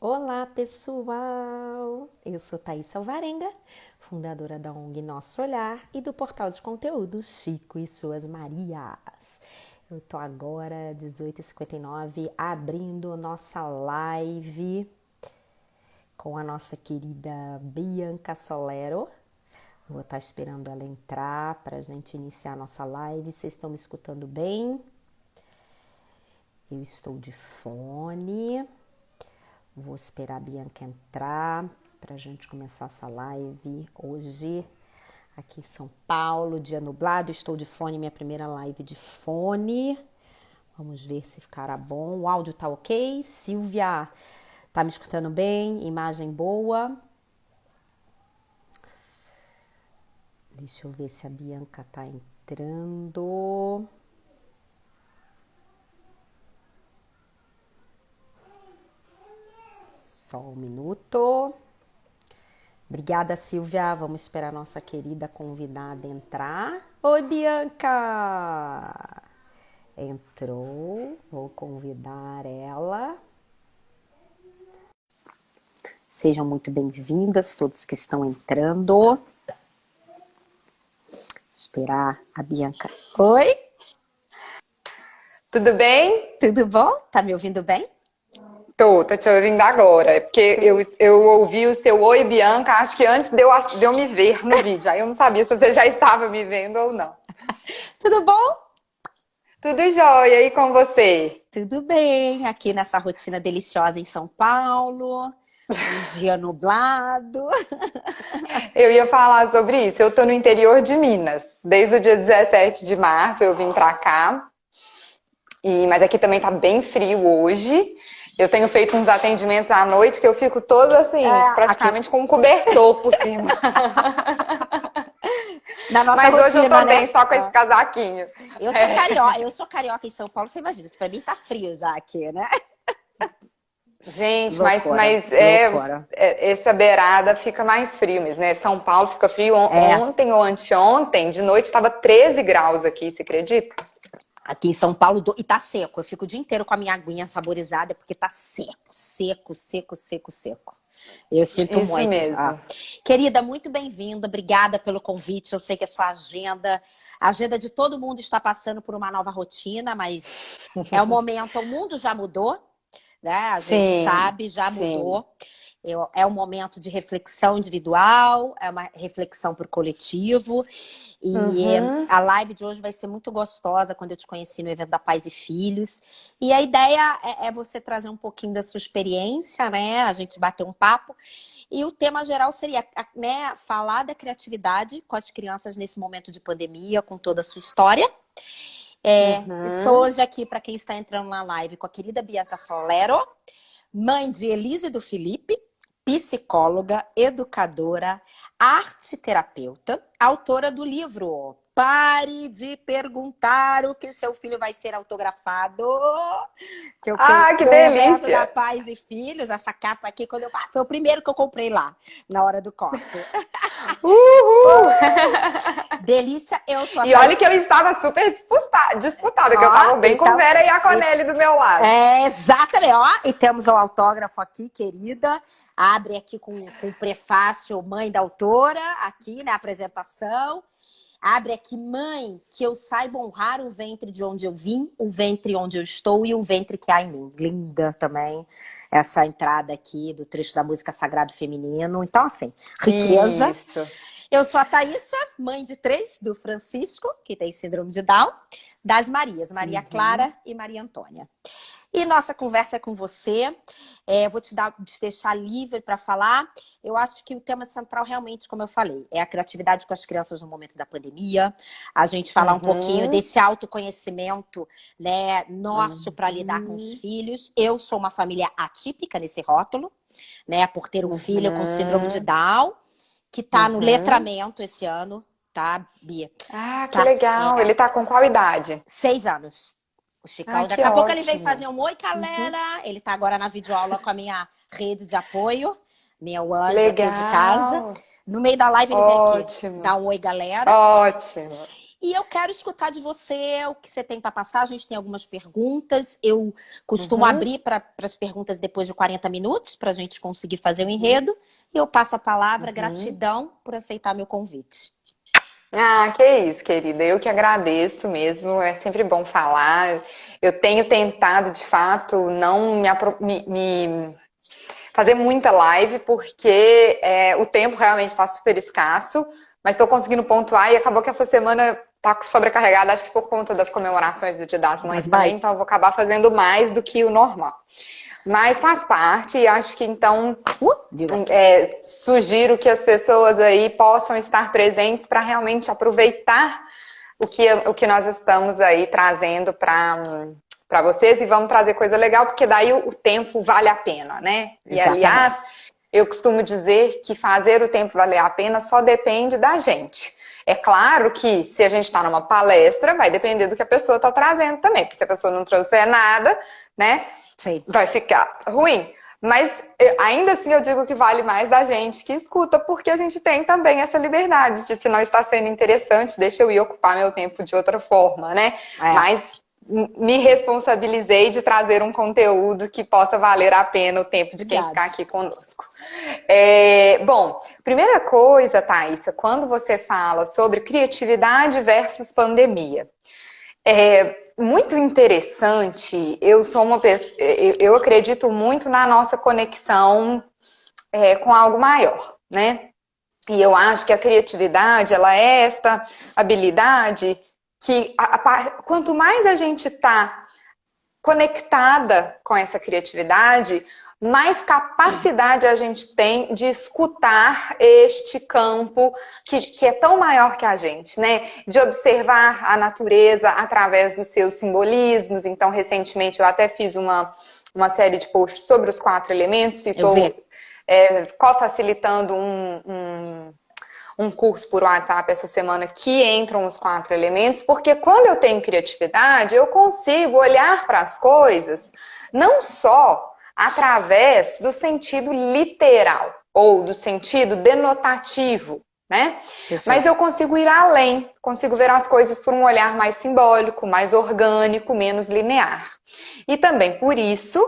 Olá, pessoal! Eu sou Thaís Alvarenga, fundadora da ONG Nosso Olhar e do portal de conteúdo Chico e Suas Marias. Eu tô agora, 18h59, abrindo nossa live com a nossa querida Bianca Solero. Vou estar esperando ela entrar para a gente iniciar a nossa live. Vocês estão me escutando bem? Eu estou de fone. Vou esperar a Bianca entrar para a gente começar essa live hoje aqui em São Paulo, dia nublado. Estou de fone, minha primeira live de fone. Vamos ver se ficará bom. O áudio tá ok? Silvia, tá me escutando bem? Imagem boa? Deixa eu ver se a Bianca tá entrando. Só um minuto. Obrigada, Silvia. Vamos esperar a nossa querida convidada entrar. Oi, Bianca! Entrou. Vou convidar ela. Sejam muito bem-vindas, todos que estão entrando. Esperar a Bianca. Oi? Tudo bem? Tudo bom? Tá me ouvindo bem? Tô te ouvindo agora. É porque eu ouvi o seu Oi, Bianca, acho que antes de eu me ver no vídeo. Aí eu não sabia se você já estava me vendo ou não. Tudo bom? Tudo jóia, e aí com você? Tudo bem. Aqui nessa rotina deliciosa em São Paulo. Um dia nublado. Eu ia falar sobre isso. Eu tô no interior de Minas. Desde o dia 17 de março eu vim pra cá. Mas aqui também tá bem frio hoje. Eu tenho feito uns atendimentos à noite que eu fico toda assim, Aqui praticamente com um cobertor por cima. na nossa Mas hoje eu rotina, tô né? bem só com esse casaquinho. Eu sou carioca em São Paulo, você imagina, isso pra mim tá frio já aqui, né? Gente, mas, Loucura, mas loucura. essa beirada fica mais frio mesmo, né? São Paulo fica frio. É, Ontem ou anteontem, de noite, estava 13 graus aqui, você acredita? aqui em São Paulo, e tá seco. Eu fico o dia inteiro com a minha aguinha saborizada, porque tá seco, seco, seco, seco, seco. Eu sinto Isso muito. mesmo. Querida, muito bem-vinda. Obrigada pelo convite. Eu sei que a sua agenda, a agenda de todo mundo está passando por uma nova rotina, mas é o momento, o mundo já mudou, né? A gente Sim, sabe, já sim. mudou. É um momento de reflexão individual, é uma reflexão para o coletivo. E Uhum. a live de hoje vai ser muito gostosa quando eu te conheci no evento da Pais e Filhos. E a ideia é você trazer um pouquinho da sua experiência, né? A gente bater um papo. E o tema geral seria, né, falar da criatividade com as crianças nesse momento de pandemia, com toda a sua história. Estou Uhum. hoje aqui, para quem está entrando na live, com a querida Bianca Solero, mãe de Elise e do Felipe, psicóloga, educadora, arte terapeuta, autora do livro Pare de Perguntar o que seu filho vai ser autografado, que eu Ah, que no evento da delícia! Pais e Filhos, essa capa aqui, quando foi o primeiro que eu comprei lá, na hora do corte. Uhul! Delícia, eu sou a E olha que eu Thaís. estava super disputada, que eu Ó, estava bem com então, Vera e a Conelli do meu lado. exatamente, ó, e temos o autógrafo aqui, querida. Abre aqui com o prefácio Mãe da Autora, aqui na apresentação. Abre aqui, mãe, que eu saiba honrar o ventre de onde eu vim, o ventre onde eu estou e o ventre que há em mim. Linda também essa entrada aqui do trecho da música Sagrado Feminino. Então, assim, riqueza. Isso. Eu sou a Thaísa, mãe de três, do Francisco, que tem síndrome de Down, das Marias, Maria Uhum. Clara e Maria Antônia. E nossa conversa é com você. Vou te deixar livre para falar. Eu acho que o tema central, realmente, como eu falei, é a criatividade com as crianças no momento da pandemia. A gente falar um pouquinho Uhum. desse autoconhecimento, né, nosso para lidar com os Uhum. filhos. Eu sou uma família atípica nesse rótulo, né, por ter um filho com síndrome de Uhum. Down, que está no Uhum. letramento esse ano, tá, Bia? Ah, que Tá, legal. Ele tá com qual idade? 6 anos. O Ah, Chicão, que daqui a pouco ele vem ótimo. fazer um oi, Uhum. galera. Ele tá agora na videoaula com a minha rede de apoio, meu anjo aqui de casa. Legal. No meio da live ele vem aqui Ótimo. dar um oi, galera. Ótimo. E eu quero escutar de você o que você tem para passar. A gente tem algumas perguntas. Eu costumo Uhum, abrir para as perguntas depois de 40 minutos, para a gente conseguir fazer o enredo. E eu passo a palavra. uhum. Gratidão por aceitar meu convite. Ah, que isso, querida. Eu que agradeço mesmo. É sempre bom falar. Eu tenho tentado, de fato, não me fazer muita live, porque o tempo realmente está super escasso, mas estou conseguindo pontuar e acabou que essa semana está sobrecarregada, acho que por conta das comemorações do Dia das Mães Das também, bases. então eu vou acabar fazendo mais do que o normal. Mas faz parte e acho que então Viu aqui. sugiro que as pessoas aí possam estar presentes para realmente aproveitar o que nós estamos aí trazendo para vocês e vamos trazer coisa legal, porque daí o tempo vale a pena, né? E aliás, Exatamente. eu costumo dizer que fazer o tempo valer a pena só depende da gente. É claro que se a gente está numa palestra, vai depender do que a pessoa está trazendo também, porque se a pessoa não trouxer nada, né, Sei. vai ficar ruim. Mas ainda assim eu digo que vale mais da gente que escuta, porque a gente tem também essa liberdade de se não está sendo interessante, deixa eu ir ocupar meu tempo de outra forma, né? É. Mas me responsabilizei de trazer um conteúdo que possa valer a pena o tempo de quem Obrigada. ficar aqui conosco. Bom, primeira coisa, Thaisa, quando você fala sobre criatividade versus pandemia, muito interessante. Eu sou uma pessoa, eu acredito muito na nossa conexão com algo maior, né? E eu acho que a criatividade, ela é esta habilidade que quanto mais a gente está conectada com essa criatividade, mais capacidade a gente tem de escutar este campo que é tão maior que a gente, né? De observar a natureza através dos seus simbolismos. Então, recentemente, eu até fiz uma série de posts sobre os 4 elementos e Eu vi. estou co-facilitando um curso por WhatsApp essa semana que entram os 4 elementos, porque quando eu tenho criatividade, eu consigo olhar para as coisas não só através do sentido literal ou do sentido denotativo, né? Mas Perfeito. eu consigo ir além, consigo ver as coisas por um olhar mais simbólico, mais orgânico, menos linear. E também por isso,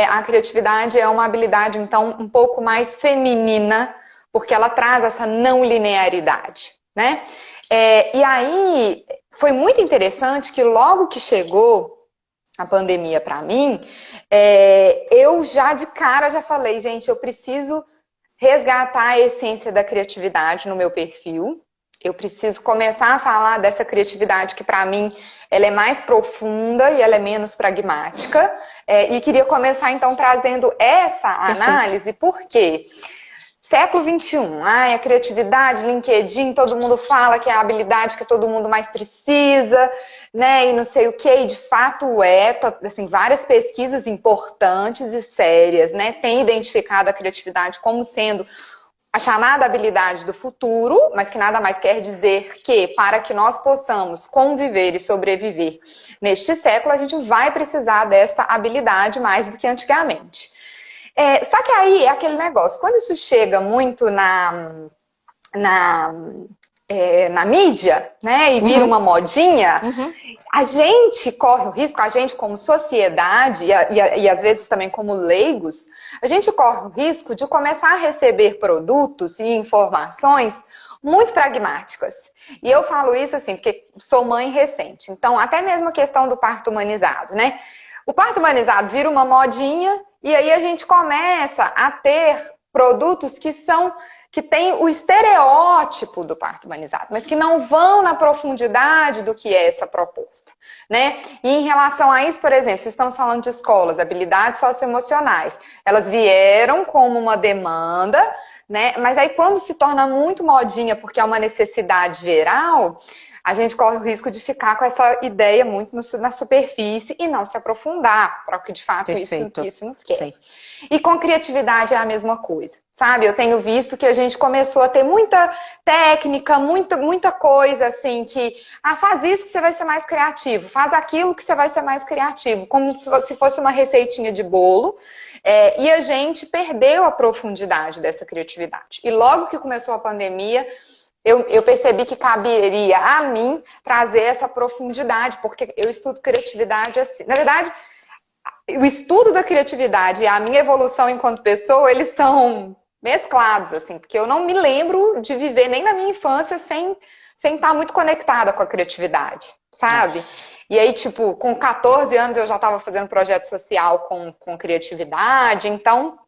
a criatividade é uma habilidade, então, um pouco mais feminina, porque ela traz essa não linearidade, né? E aí foi muito interessante que logo que chegou a pandemia para mim, eu já de cara já falei, gente, eu preciso resgatar a essência da criatividade no meu perfil. Eu preciso começar a falar dessa criatividade que para mim ela é mais profunda e ela é menos pragmática. E queria começar então trazendo essa Perfeito. análise, por quê? Século XXI, a criatividade, LinkedIn, todo mundo fala que é a habilidade que todo mundo mais precisa, né? E não sei o que, e de fato assim, várias pesquisas importantes e sérias, né? Têm identificado a criatividade como sendo a chamada habilidade do futuro, mas que nada mais quer dizer que para que nós possamos conviver e sobreviver neste século, a gente vai precisar desta habilidade mais do que antigamente. Só que aí é aquele negócio, quando isso chega muito na, na mídia, né, e vira Uhum. uma modinha, Uhum. a gente corre o risco, a gente como sociedade e às vezes também como leigos, a gente corre o risco de começar a receber produtos e informações muito pragmáticas. E eu falo isso assim, porque sou mãe recente, então até mesmo a questão do parto humanizado, né? O parto humanizado vira uma modinha e aí a gente começa a ter produtos que têm o estereótipo do parto humanizado, mas que não vão na profundidade do que é essa proposta, né? E em relação a isso, por exemplo, se estamos falando de escolas, habilidades socioemocionais, elas vieram como uma demanda, né? Mas aí quando se torna muito modinha porque é uma necessidade geral, a gente corre o risco de ficar com essa ideia muito na superfície e não se aprofundar para o que de fato Perfeito. isso nos quer. Sei. E com criatividade é a mesma coisa, sabe? Eu tenho visto que a gente começou a ter muita técnica, muita coisa assim que, faz isso que você vai ser mais criativo, faz aquilo que você vai ser mais criativo, como se fosse uma receitinha de bolo. E a gente perdeu a profundidade dessa criatividade. E logo que começou a pandemia, eu percebi que caberia a mim trazer essa profundidade, porque eu estudo criatividade assim. Na verdade, o estudo da criatividade e a minha evolução enquanto pessoa, eles são mesclados, assim, porque eu não me lembro de viver nem na minha infância sem estar muito conectada com a criatividade, sabe? E aí, tipo, com 14 anos eu já estava fazendo projeto social com criatividade, então,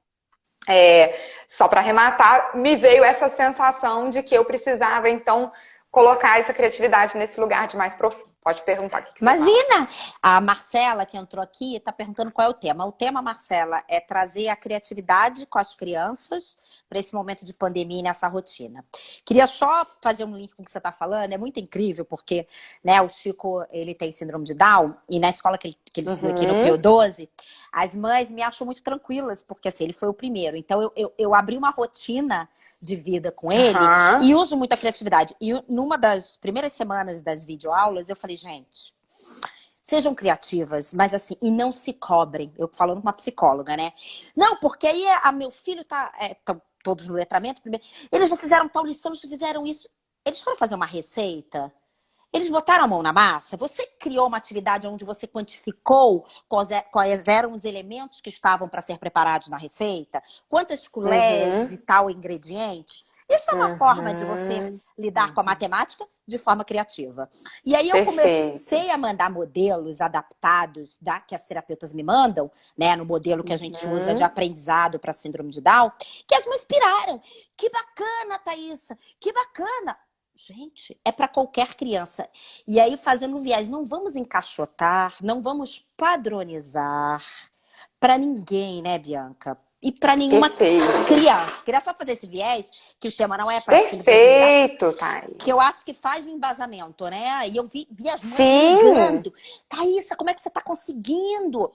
só para arrematar, me veio essa sensação de que eu precisava, então, colocar essa criatividade nesse lugar de mais profundo. Pode perguntar o que você fala. Imagina! A Marcela, que entrou aqui, está perguntando qual é o tema. O tema, Marcela, é trazer a criatividade com as crianças para esse momento de pandemia e nessa rotina. Queria só fazer um link com o que você está falando. É muito incrível, porque, né, o Chico ele tem síndrome de Down, e na escola que ele estuda aqui no Pio 12, as mães me acham muito tranquilas, porque assim, ele foi o primeiro. Então, eu abri uma rotina de vida com ele e uso muito a criatividade. E numa das primeiras semanas das videoaulas, eu falei, gente, sejam criativas, mas assim, e não se cobrem. Eu falando com uma psicóloga, né? Não, porque aí meu filho tá todos no letramento, primeiro, eles já fizeram tal lição, eles já fizeram isso. Eles foram fazer uma receita, eles botaram a mão na massa. Você criou uma atividade onde você quantificou quais eram os elementos que estavam para ser preparados na receita, quantas colheres e tal ingrediente. Isso é uma forma de você lidar com a matemática de forma criativa. E aí eu comecei a mandar modelos adaptados que as terapeutas me mandam, né, no modelo que a gente usa de aprendizado para síndrome de Down, que as me inspiraram. Que bacana, Thaísa, que bacana. Gente, é para qualquer criança. E aí, fazendo viagem, não vamos encaixotar, não vamos padronizar para ninguém, né, Bianca? E para nenhuma criança. Queria só fazer esse viés, que o tema não é para Perfeito, Thaís. Que eu acho que faz o embasamento, né? E eu vi as mães me ligando. Thaísa, como é que você está conseguindo?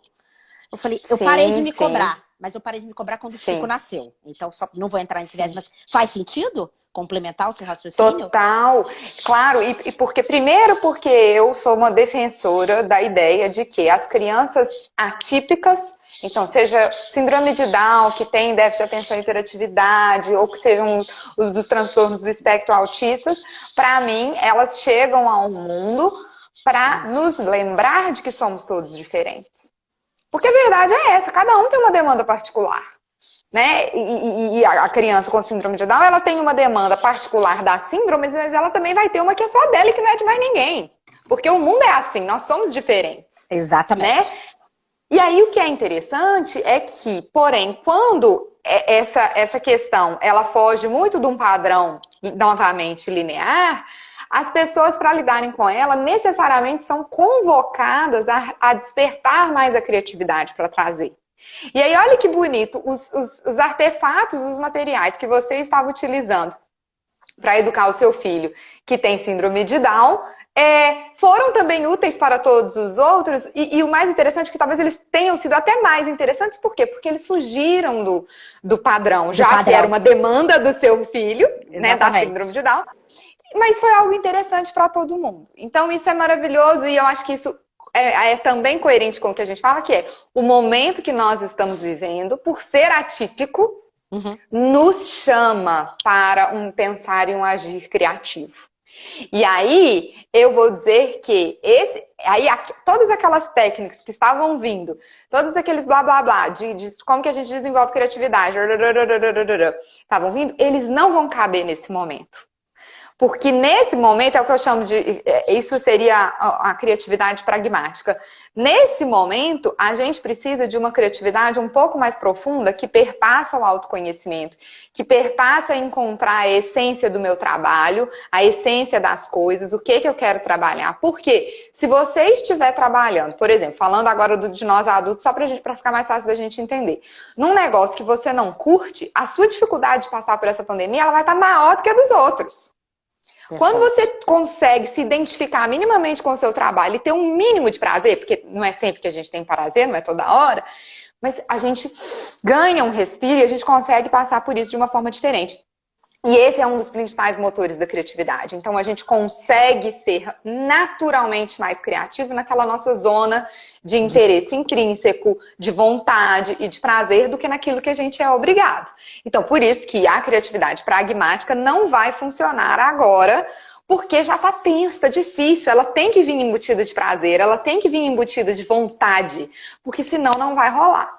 Eu falei, eu parei de me cobrar. Mas eu parei de me cobrar quando o Chico nasceu. Então, só não vou entrar nesse viés, mas faz sentido complementar o seu raciocínio? Total. Claro, e porque, primeiro porque eu sou uma defensora da ideia de que as crianças atípicas, então, seja síndrome de Down, que tem déficit de atenção e hiperatividade, ou que sejam os dos transtornos do espectro autistas, para mim, elas chegam ao mundo para nos lembrar de que somos todos diferentes. Porque a verdade é essa, cada um tem uma demanda particular, né? E a criança com síndrome de Down, ela tem uma demanda particular das síndromes, mas ela também vai ter uma que é só dela e que não é de mais ninguém. Porque o mundo é assim, nós somos diferentes. Exatamente. Né? E aí o que é interessante é que, porém, quando essa questão ela foge muito de um padrão, novamente, linear, as pessoas, para lidarem com ela, necessariamente são convocadas a despertar mais a criatividade para trazer. E aí, olha que bonito, os artefatos, os materiais que você estava utilizando para educar o seu filho que tem síndrome de Down, foram também úteis para todos os outros, e o mais interessante é que talvez eles tenham sido até mais interessantes, por quê? Porque eles fugiram do padrão, que era uma demanda do seu filho, né, da síndrome de Down, mas foi algo interessante para todo mundo. Então isso é maravilhoso, e eu acho que isso é também coerente com o que a gente fala, que é o momento que nós estamos vivendo, por ser atípico, nos chama para um pensar e um agir criativo. E aí, eu vou dizer que todas aquelas técnicas que estavam vindo, todos aqueles blá blá blá, de como que a gente desenvolve criatividade, estavam vindo, eles não vão caber nesse momento. Porque nesse momento é o que eu chamo de... Isso seria a criatividade pragmática. Nesse momento, a gente precisa de uma criatividade um pouco mais profunda que perpassa o autoconhecimento, que perpassa encontrar a essência do meu trabalho, a essência das coisas, o que eu quero trabalhar. Porque se você estiver trabalhando, por exemplo, falando agora de nós adultos, só para ficar mais fácil da gente entender, num negócio que você não curte, a sua dificuldade de passar por essa pandemia ela vai estar maior do que a dos outros. Perfeito. Quando você consegue se identificar minimamente com o seu trabalho e ter um mínimo de prazer, porque não é sempre que a gente tem prazer, não é toda hora, mas a gente ganha um respiro e a gente consegue passar por isso de uma forma diferente. E esse é um dos principais motores da criatividade. Então, a gente consegue ser naturalmente mais criativo naquela nossa zona de interesse intrínseco, de vontade e de prazer do que naquilo que a gente é obrigado. Então, por isso que a criatividade pragmática não vai funcionar agora, porque já tá tenso, tá difícil. Ela tem que vir embutida de prazer, ela tem que vir embutida de vontade, porque senão não vai rolar.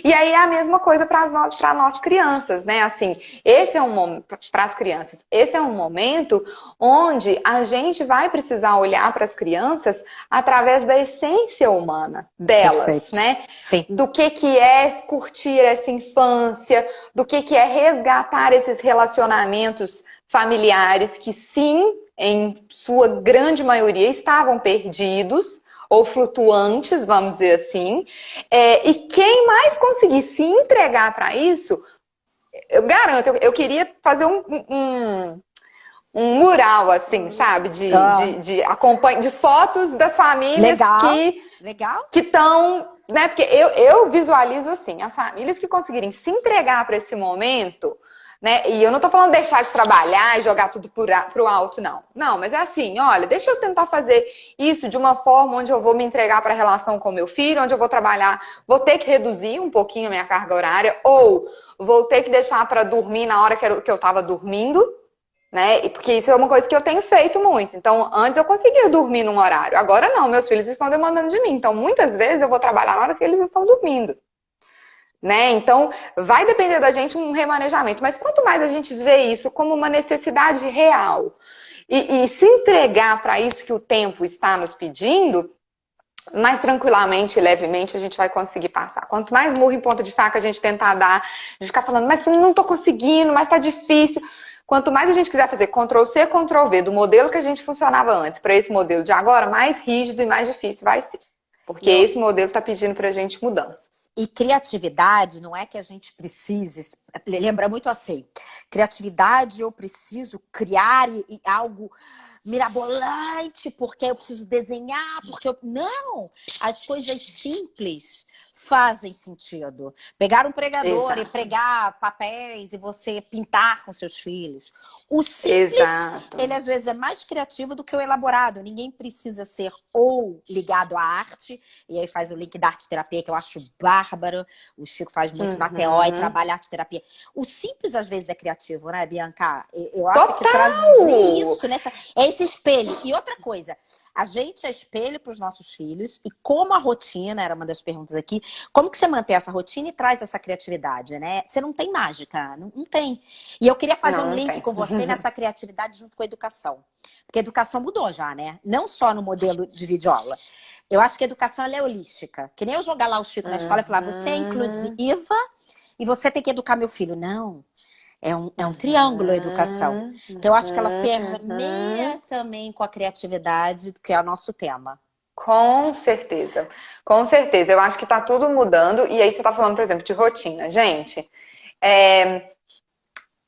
E aí é a mesma coisa para nós crianças, né? Assim, esse é um momento para as crianças. Esse é um momento onde a gente vai precisar olhar para as crianças através da essência humana delas, Perfeito. né? Sim. Do que é curtir essa infância, do que é resgatar esses relacionamentos familiares que sim, em sua grande maioria estavam perdidos ou flutuantes, vamos dizer assim. E quem mais conseguir se entregar para isso, eu garanto, eu queria fazer um mural, assim, sabe? De fotos das famílias Legal. que estão, né? Porque eu visualizo assim, as famílias que conseguirem se entregar para esse momento, né? E eu não tô falando deixar de trabalhar e jogar tudo pro alto, não. Não, mas é assim, olha, deixa eu tentar fazer isso de uma forma onde eu vou me entregar para a relação com meu filho, onde eu vou trabalhar, vou ter que reduzir um pouquinho a minha carga horária, ou vou ter que deixar para dormir na hora que eu tava dormindo, né? Porque isso é uma coisa que eu tenho feito muito. Então, antes eu conseguia dormir num horário. Agora não, meus filhos estão demandando de mim. Então, muitas vezes eu vou trabalhar na hora que eles estão dormindo. Né? Então, vai depender da gente um remanejamento. Mas quanto mais a gente vê isso como uma necessidade real e se entregar para isso que o tempo está nos pedindo, mais tranquilamente e levemente a gente vai conseguir passar. Quanto mais murro em ponta de faca a gente tentar dar, de ficar falando, mas não tô conseguindo, mas tá difícil. Quanto mais a gente quiser fazer Ctrl+C, Ctrl+V do modelo que a gente funcionava antes para esse modelo de agora, mais rígido e mais difícil vai ser. Porque esse modelo está pedindo para a gente mudanças. E criatividade não é que a gente precise, lembra muito assim, criatividade eu preciso criar algo mirabolante, porque eu preciso desenhar, porque eu... Não! As coisas simples fazem sentido. Pegar um pregador e pregar papéis e você pintar com seus filhos. O simples, ele às vezes é mais criativo do que o elaborado. Ninguém precisa ser ou ligado à arte, e aí faz o link da arte-terapia, que eu acho bárbaro. O Chico faz muito na TO e trabalha arte-terapia. O simples às vezes é criativo, né, Bianca? Eu acho que trazer isso nessa... É esse espelho. E outra coisa, a gente é espelho para os nossos filhos, e como a rotina, era uma das perguntas aqui, como que você mantém essa rotina e traz essa criatividade, né? Você não tem mágica, não tem. E eu queria fazer um link com você nessa criatividade junto com a educação. Porque a educação mudou já, né? Não só no modelo de videoaula. Eu acho que a educação ela é holística. Que nem eu jogar lá o Chico na escola e falar, você é inclusiva e você tem que educar meu filho. Não. É um triângulo a educação. Então, eu acho que ela permeia também com a criatividade, que é o nosso tema. Com certeza. Com certeza. Eu acho que tá tudo mudando. E aí você tá falando, por exemplo, de rotina. Gente,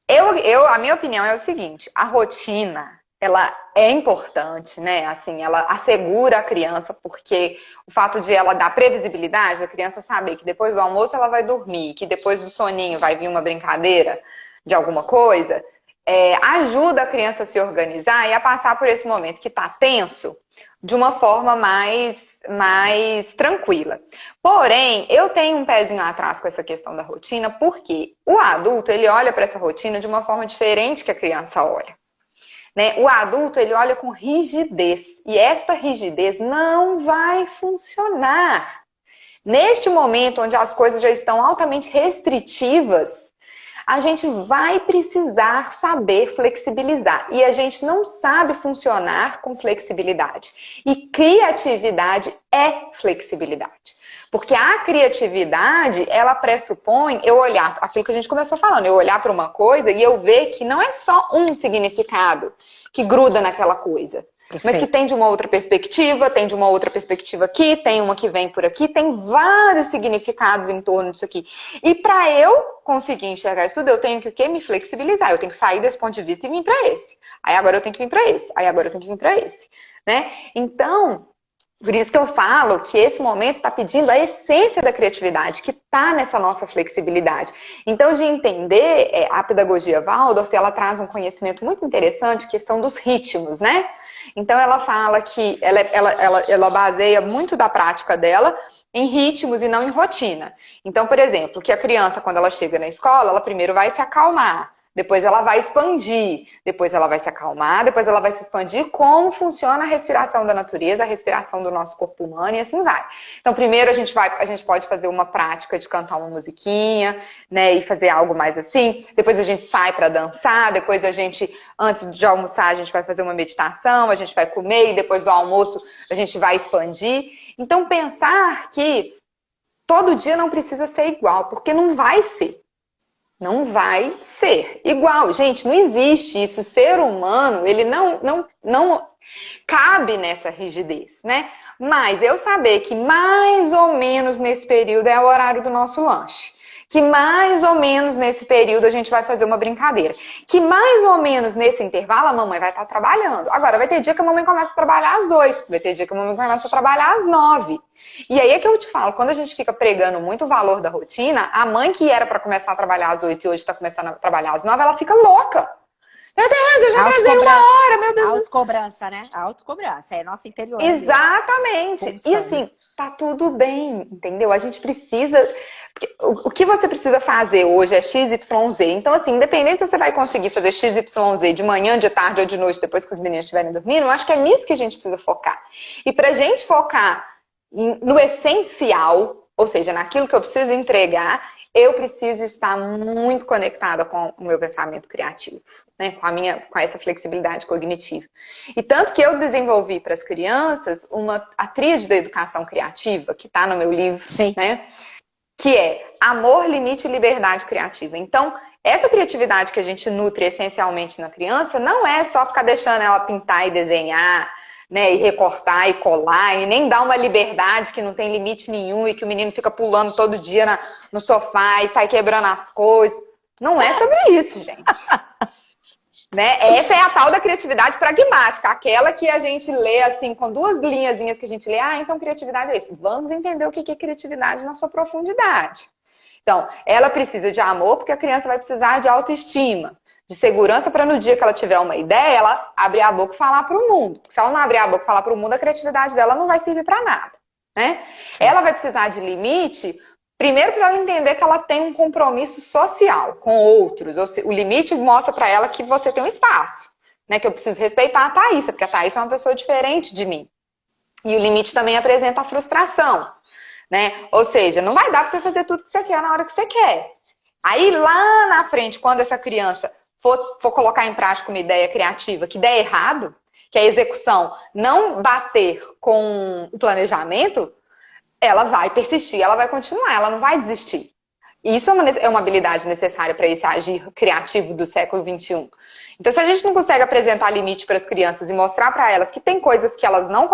a minha opinião é o seguinte. A rotina, ela é importante, né? Assim, ela assegura a criança, porque o fato de ela dar previsibilidade, a criança saber que depois do almoço ela vai dormir, que depois do soninho vai vir uma brincadeira de alguma coisa, ajuda a criança a se organizar e a passar por esse momento que tá tenso de uma forma mais tranquila. Porém, eu tenho um pezinho atrás com essa questão da rotina, porque o adulto, ele olha para essa rotina de uma forma diferente que a criança olha. Né? O adulto, ele olha com rigidez, e esta rigidez não vai funcionar. Neste momento, onde as coisas já estão altamente restritivas, a gente vai precisar saber flexibilizar. E a gente não sabe funcionar com flexibilidade. E criatividade é flexibilidade. Porque a criatividade, ela pressupõe eu olhar, aquilo que a gente começou falando, eu olhar para uma coisa e eu ver que não é só um significado que gruda naquela coisa. Perfeito. Mas que tem de uma outra perspectiva, tem de uma outra perspectiva aqui, tem uma que vem por aqui, tem vários significados em torno disso aqui. E para eu conseguir enxergar isso tudo, eu tenho que o quê? Me flexibilizar. Eu tenho que sair desse ponto de vista e vir para esse. Aí agora eu tenho que vir para esse. Aí agora eu tenho que vir para esse. Né? Então, Por isso que eu falo que esse momento está pedindo a essência da criatividade, que está nessa nossa flexibilidade. Então, de entender, a pedagogia Waldorf, ela traz um conhecimento muito interessante, que são dos ritmos, né? Então, ela fala que ela baseia muito da prática dela em ritmos e não em rotina. Então, por exemplo, que a criança, quando ela chega na escola, ela primeiro vai se acalmar. Depois ela vai expandir, depois ela vai se acalmar, depois ela vai se expandir. Como funciona a respiração da natureza, a respiração do nosso corpo humano e assim vai. Então, primeiro a gente pode fazer uma prática de cantar uma musiquinha, né, e fazer algo mais assim. Depois a gente sai para dançar, depois antes de almoçar, a gente vai fazer uma meditação, a gente vai comer e depois do almoço a gente vai expandir. Então, pensar que todo dia não precisa ser igual, porque não vai ser. Não vai ser igual. Gente, não existe isso. O ser humano, ele não cabe nessa rigidez, né? Mas eu saber que mais ou menos nesse período é o horário do nosso lanche. Que mais ou menos nesse período a gente vai fazer uma brincadeira. Que mais ou menos nesse intervalo a mamãe vai estar trabalhando. Agora, vai ter dia que a mamãe começa a trabalhar às 8, vai ter dia que a mamãe começa a trabalhar às 9. E aí é que eu te falo, quando a gente fica pregando muito o valor da rotina, a mãe que era para começar a trabalhar às 8 e hoje está começando a trabalhar às 9, ela fica louca. Meu Deus, eu já atrasei uma hora, meu Deus. Autocobrança, né? Autocobrança, é nosso interior. Exatamente. E assim, tá tudo bem, entendeu? A gente precisa... O que você precisa fazer hoje é XYZ. Então, assim, independente se você vai conseguir fazer XYZ de manhã, de tarde ou de noite, depois que os meninos estiverem dormindo, eu acho que é nisso que a gente precisa focar. E pra gente focar no essencial, ou seja, naquilo que eu preciso entregar, eu preciso estar muito conectada com o meu pensamento criativo, né? Com essa flexibilidade cognitiva. E tanto que eu desenvolvi para as crianças a tríade da educação criativa, que está no meu livro, Sim. Né? Que é amor, limite e liberdade criativa. Então, essa criatividade que a gente nutre essencialmente na criança não é só ficar deixando ela pintar e desenhar, né, e recortar e colar, e nem dar uma liberdade que não tem limite nenhum e que o menino fica pulando todo dia no sofá e sai quebrando as coisas. Não é sobre isso, gente. Né? Essa é a tal da criatividade pragmática, aquela que a gente lê assim, com duas linhazinhas que a gente lê, então criatividade é isso. Vamos entender o que é criatividade na sua profundidade. Então, ela precisa de amor porque a criança vai precisar de autoestima, de segurança para no dia que ela tiver uma ideia, ela abrir a boca e falar para o mundo. Porque se ela não abrir a boca e falar para o mundo, a criatividade dela não vai servir para nada. Né? Ela vai precisar de limite. Primeiro, para ela entender que ela tem um compromisso social com outros. O limite mostra para ela que você tem um espaço, né? Que eu preciso respeitar a Thaísa, porque a Thaísa é uma pessoa diferente de mim. E o limite também apresenta a frustração, né? Ou seja, não vai dar para você fazer tudo que você quer na hora que você quer. Aí, lá na frente, quando essa criança for colocar em prática uma ideia criativa que der errado, que a execução não bater com o planejamento, ela vai persistir, ela vai continuar, ela não vai desistir. E isso é uma habilidade necessária para esse agir criativo do século XXI. Então, se a gente não consegue apresentar limite para as crianças e mostrar para elas que tem coisas que elas não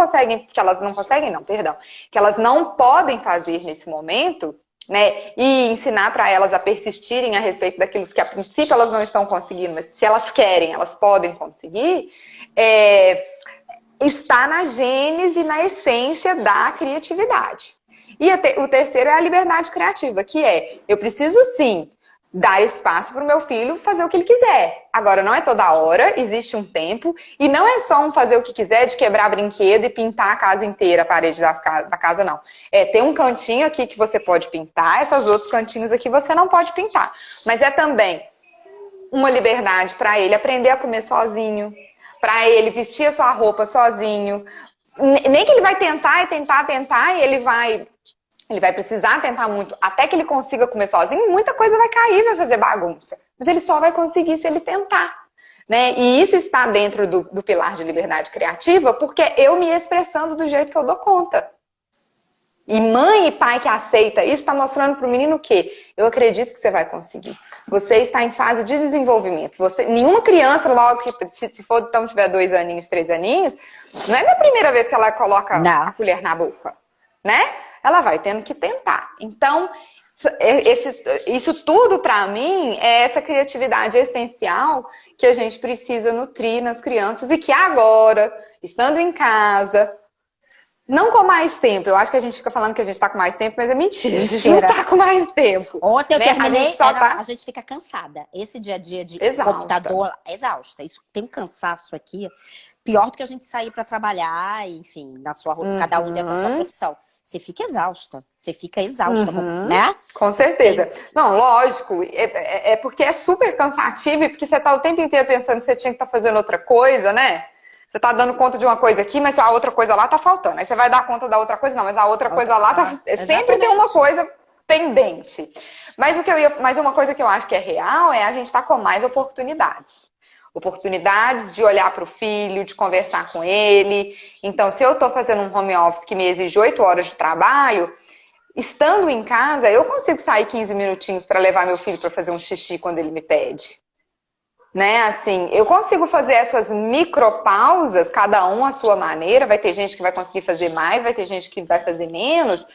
podem fazer nesse momento, né? E ensinar para elas a persistirem a respeito daquilo que a princípio elas não estão conseguindo, mas se elas querem, elas podem conseguir, está na gênese e na essência da criatividade. E o terceiro é a liberdade criativa, que eu preciso sim dar espaço para o meu filho fazer o que ele quiser. Agora, não é toda hora, existe um tempo, e não é só um fazer o que quiser de quebrar brinquedo e pintar a casa inteira, a parede da casa, não. Tem um cantinho aqui que você pode pintar, esses outros cantinhos aqui você não pode pintar. Mas é também uma liberdade para ele aprender a comer sozinho, para ele vestir a sua roupa sozinho. Nem que ele vai tentar, e ele vai precisar tentar muito até que ele consiga comer sozinho, muita coisa vai cair, vai fazer bagunça. Mas ele só vai conseguir se ele tentar. Né? E isso está dentro do pilar de liberdade criativa, porque é eu me expressando do jeito que eu dou conta. E mãe e pai que aceita isso está mostrando para o menino que eu acredito que você vai conseguir. Você está em fase de desenvolvimento. Nenhuma criança, logo que se for, então tiver 2 aninhos, 3 aninhos, não é da primeira vez que ela coloca a colher na boca, né? Ela vai tendo que tentar. Então, isso tudo para mim é essa criatividade essencial que a gente precisa nutrir nas crianças e que agora, estando em casa, Não com mais tempo. Eu acho que a gente fica falando que a gente tá com mais tempo, mas é mentira. A gente não Mentira. tá com mais tempo. Ontem eu Né? terminei, Tá a gente fica cansada. Esse dia a dia de exausta. computador é exausta. Isso tem um cansaço aqui, pior do que a gente sair para trabalhar, enfim, cada um dentro da sua profissão. Você fica exausta. Você fica exausta, né? Com certeza. Não, lógico. É porque é super cansativo e porque você tá o tempo inteiro pensando que você tinha que estar fazendo outra coisa, né? Você tá dando conta de uma coisa aqui, mas a outra coisa lá tá faltando. Aí você vai dar conta da outra coisa, não, mas a outra coisa lá tá. Sempre tem uma coisa pendente. Mas uma coisa que eu acho que é real é a gente estar com mais oportunidades. Oportunidades de olhar para o filho, de conversar com ele. Então, se eu estou fazendo um home office que me exige 8 horas de trabalho, estando em casa, eu consigo sair 15 minutinhos para levar meu filho para fazer um xixi quando ele me pede. Né, assim, eu consigo fazer essas micropausas, cada um à sua maneira. Vai ter gente que vai conseguir fazer mais, vai ter gente que vai fazer menos.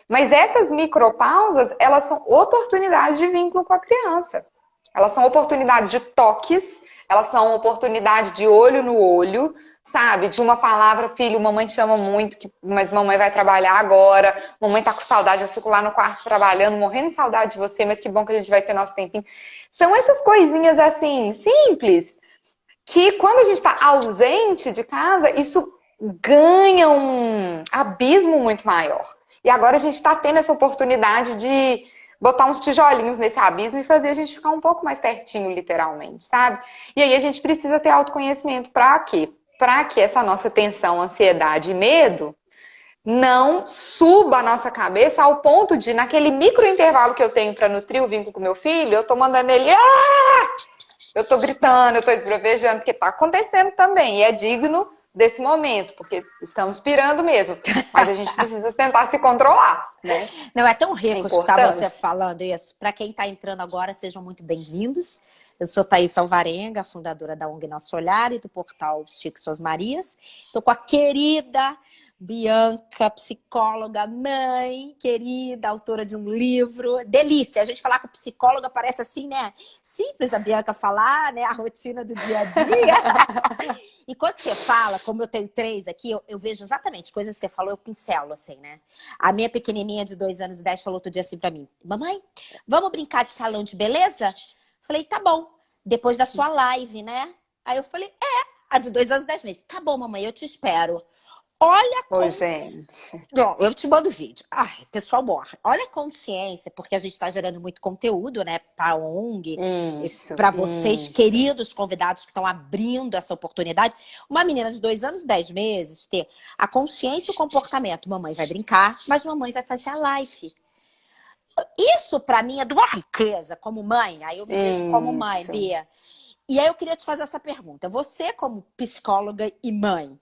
Mas essas micropausas, elas são oportunidades de vínculo com a criança. Elas são oportunidades de toques, elas são oportunidade de olho no olho, sabe? De uma palavra, filho, mamãe te ama muito, mas mamãe vai trabalhar agora, mamãe tá com saudade, eu fico lá no quarto trabalhando, morrendo de saudade de você, mas que bom que a gente vai ter nosso tempinho. São essas coisinhas assim, simples, que quando a gente tá ausente de casa, isso ganha um abismo muito maior. E agora a gente tá tendo essa oportunidade de botar uns tijolinhos nesse abismo e fazer a gente ficar um pouco mais pertinho, literalmente, sabe? E aí a gente precisa ter autoconhecimento para quê? Para que essa nossa tensão, ansiedade e medo não suba a nossa cabeça ao ponto de, naquele micro intervalo que eu tenho para nutrir o vínculo com meu filho, eu tô mandando ele... Eu tô gritando, eu tô esbravejando, porque tá acontecendo também. E é digno desse momento, porque estamos pirando mesmo. Mas a gente precisa tentar se controlar, né? Não, é tão rico escutar você falando isso. Para quem está entrando agora, sejam muito bem-vindos. Eu sou Thaís Alvarenga, fundadora da ONG Nosso Olhar e do portal Chico e Suas Marias. Estou com a querida Bianca, psicóloga, mãe, querida, autora de um livro. Delícia, a gente falar com psicóloga parece assim, né? Simples a Bianca falar, né? A rotina do dia a dia. E quando você fala, como eu tenho 3 aqui, eu vejo exatamente coisas que você falou, eu pincelo, assim, né? A minha pequenininha de 2 anos e 10 falou outro dia assim pra mim: mamãe, vamos brincar de salão de beleza? Falei, tá bom. Depois da sua live, né? Aí eu falei, a de 2 anos e 10 meses. Tá bom, mamãe, eu te espero. Olha como... Oi, gente. Não, eu te mando o vídeo. Ai, o pessoal morre. Olha a consciência, porque a gente está gerando muito conteúdo, né? Para a ONG, para vocês, queridos convidados que estão abrindo essa oportunidade. Uma menina de 2 anos e 10 meses ter a consciência e o comportamento. Mamãe vai brincar, mas mamãe vai fazer a live. Isso, para mim, é de uma riqueza como mãe. Aí eu me vejo como mãe, Bia. E aí eu queria te fazer essa pergunta. Você, como psicóloga e mãe,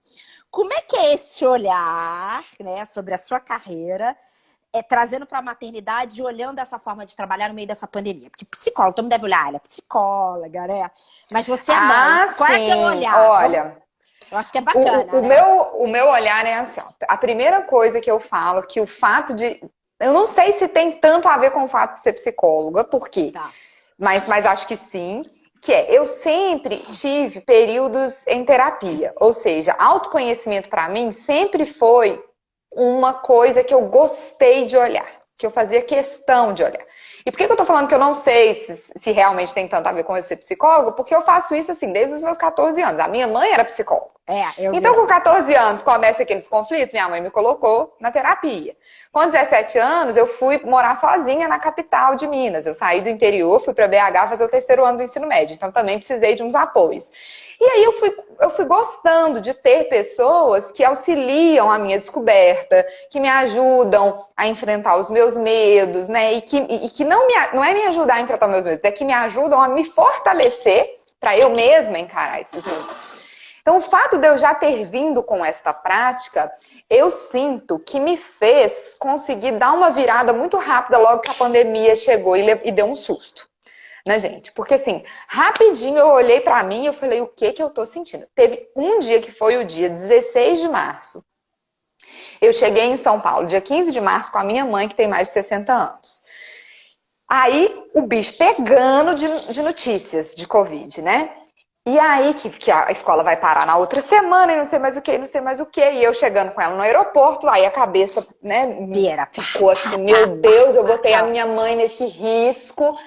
como é que é esse olhar, né, sobre a sua carreira, trazendo para a maternidade e olhando essa forma de trabalhar no meio dessa pandemia? Porque psicólogo, todo mundo deve olhar, ela é psicóloga, né? Mas você é mãe. Qual é teu olhar? Olha, eu acho que é bacana, o meu olhar é assim, ó, a primeira coisa que eu falo, que o fato de... Eu não sei se tem tanto a ver com o fato de ser psicóloga, por quê? Tá. Mas acho que sim. Que eu sempre tive períodos em terapia, ou seja, autoconhecimento para mim sempre foi uma coisa que eu gostei de olhar, que eu fazia questão de olhar. E por que eu tô falando que eu não sei se realmente tem tanto a ver com eu ser psicóloga? Porque eu faço isso assim desde os meus 14 anos. A minha mãe era psicóloga. Então, com 14 anos, começa aqueles conflitos, minha mãe me colocou na terapia. Com 17 anos, eu fui morar sozinha na capital de Minas. Eu saí do interior, fui para BH fazer o 3º ano do ensino médio. Então, também precisei de uns apoios. E aí, eu fui gostando de ter pessoas que auxiliam a minha descoberta, que me ajudam a enfrentar os meus medos, né? E que não é me ajudar a enfrentar meus medos, é que me ajudam a me fortalecer para eu mesma encarar esses medos. Então, o fato de eu já ter vindo com esta prática, eu sinto que me fez conseguir dar uma virada muito rápida logo que a pandemia chegou e deu um susto, né, gente? Porque, assim, rapidinho eu olhei pra mim e eu falei, o que eu tô sentindo? Teve um dia que foi o dia 16 de março. Eu cheguei em São Paulo, dia 15 de março, com a minha mãe, que tem mais de 60 anos. Aí, o bicho pegando de notícias de Covid, né? E aí que a escola vai parar na outra semana e não sei mais o que, não sei mais o que. E eu chegando com ela no aeroporto, aí a cabeça, né, ficou assim, meu Deus, eu botei a minha mãe nesse risco.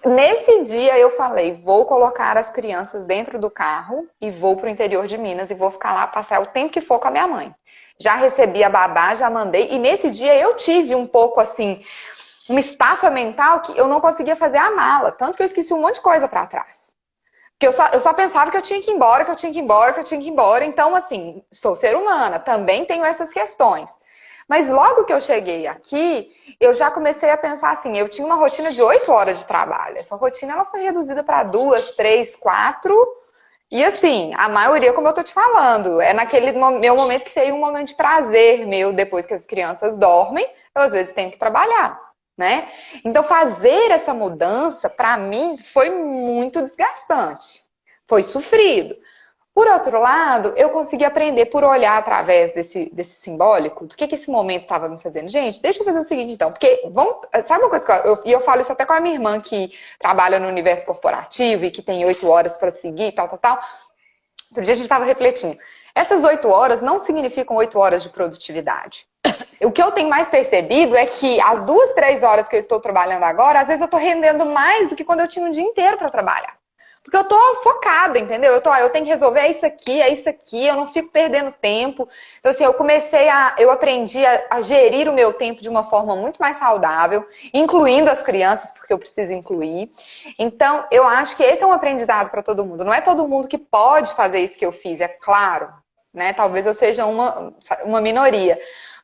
Nesse dia eu falei, vou colocar as crianças dentro do carro e vou pro interior de Minas e vou ficar lá, passar o tempo que for com a minha mãe. Já recebi a babá, já mandei. E nesse dia eu tive um pouco assim, uma estafa mental que eu não conseguia fazer a mala. Tanto que eu esqueci um monte de coisa pra trás. Porque eu só pensava que eu tinha que ir embora, que eu tinha que ir embora, que eu tinha que ir embora. Então, assim, sou ser humana, também tenho essas questões. Mas logo que eu cheguei aqui, eu já comecei a pensar assim, eu tinha uma rotina de 8 horas de trabalho. Essa rotina ela foi reduzida para 2, 3, 4. E assim, a maioria, como eu tô te falando, é naquele meu momento que seria um momento de prazer meu, depois que as crianças dormem, eu às vezes tenho que trabalhar, né? Então fazer essa mudança, para mim, foi muito desgastante. Foi sofrido. Por outro lado, eu consegui aprender por olhar através desse simbólico, do que esse momento estava me fazendo. Gente, deixa eu fazer o seguinte então, porque sabe uma coisa que eu falo isso até com a minha irmã que trabalha no universo corporativo e que tem 8 horas para seguir, tal, tal, tal. Outro dia a gente estava refletindo. Essas 8 horas não significam 8 horas de produtividade. O que eu tenho mais percebido é que as 2, 3 horas que eu estou trabalhando agora, às vezes eu estou rendendo mais do que quando eu tinha um dia inteiro para trabalhar. Porque eu tô focada, entendeu? Eu tenho que resolver é isso aqui, eu não fico perdendo tempo. Então, assim, eu aprendi a gerir o meu tempo de uma forma muito mais saudável, incluindo as crianças, porque eu preciso incluir. Então, eu acho que esse é um aprendizado para todo mundo. Não é todo mundo que pode fazer isso que eu fiz, é claro, né? Talvez eu seja uma minoria.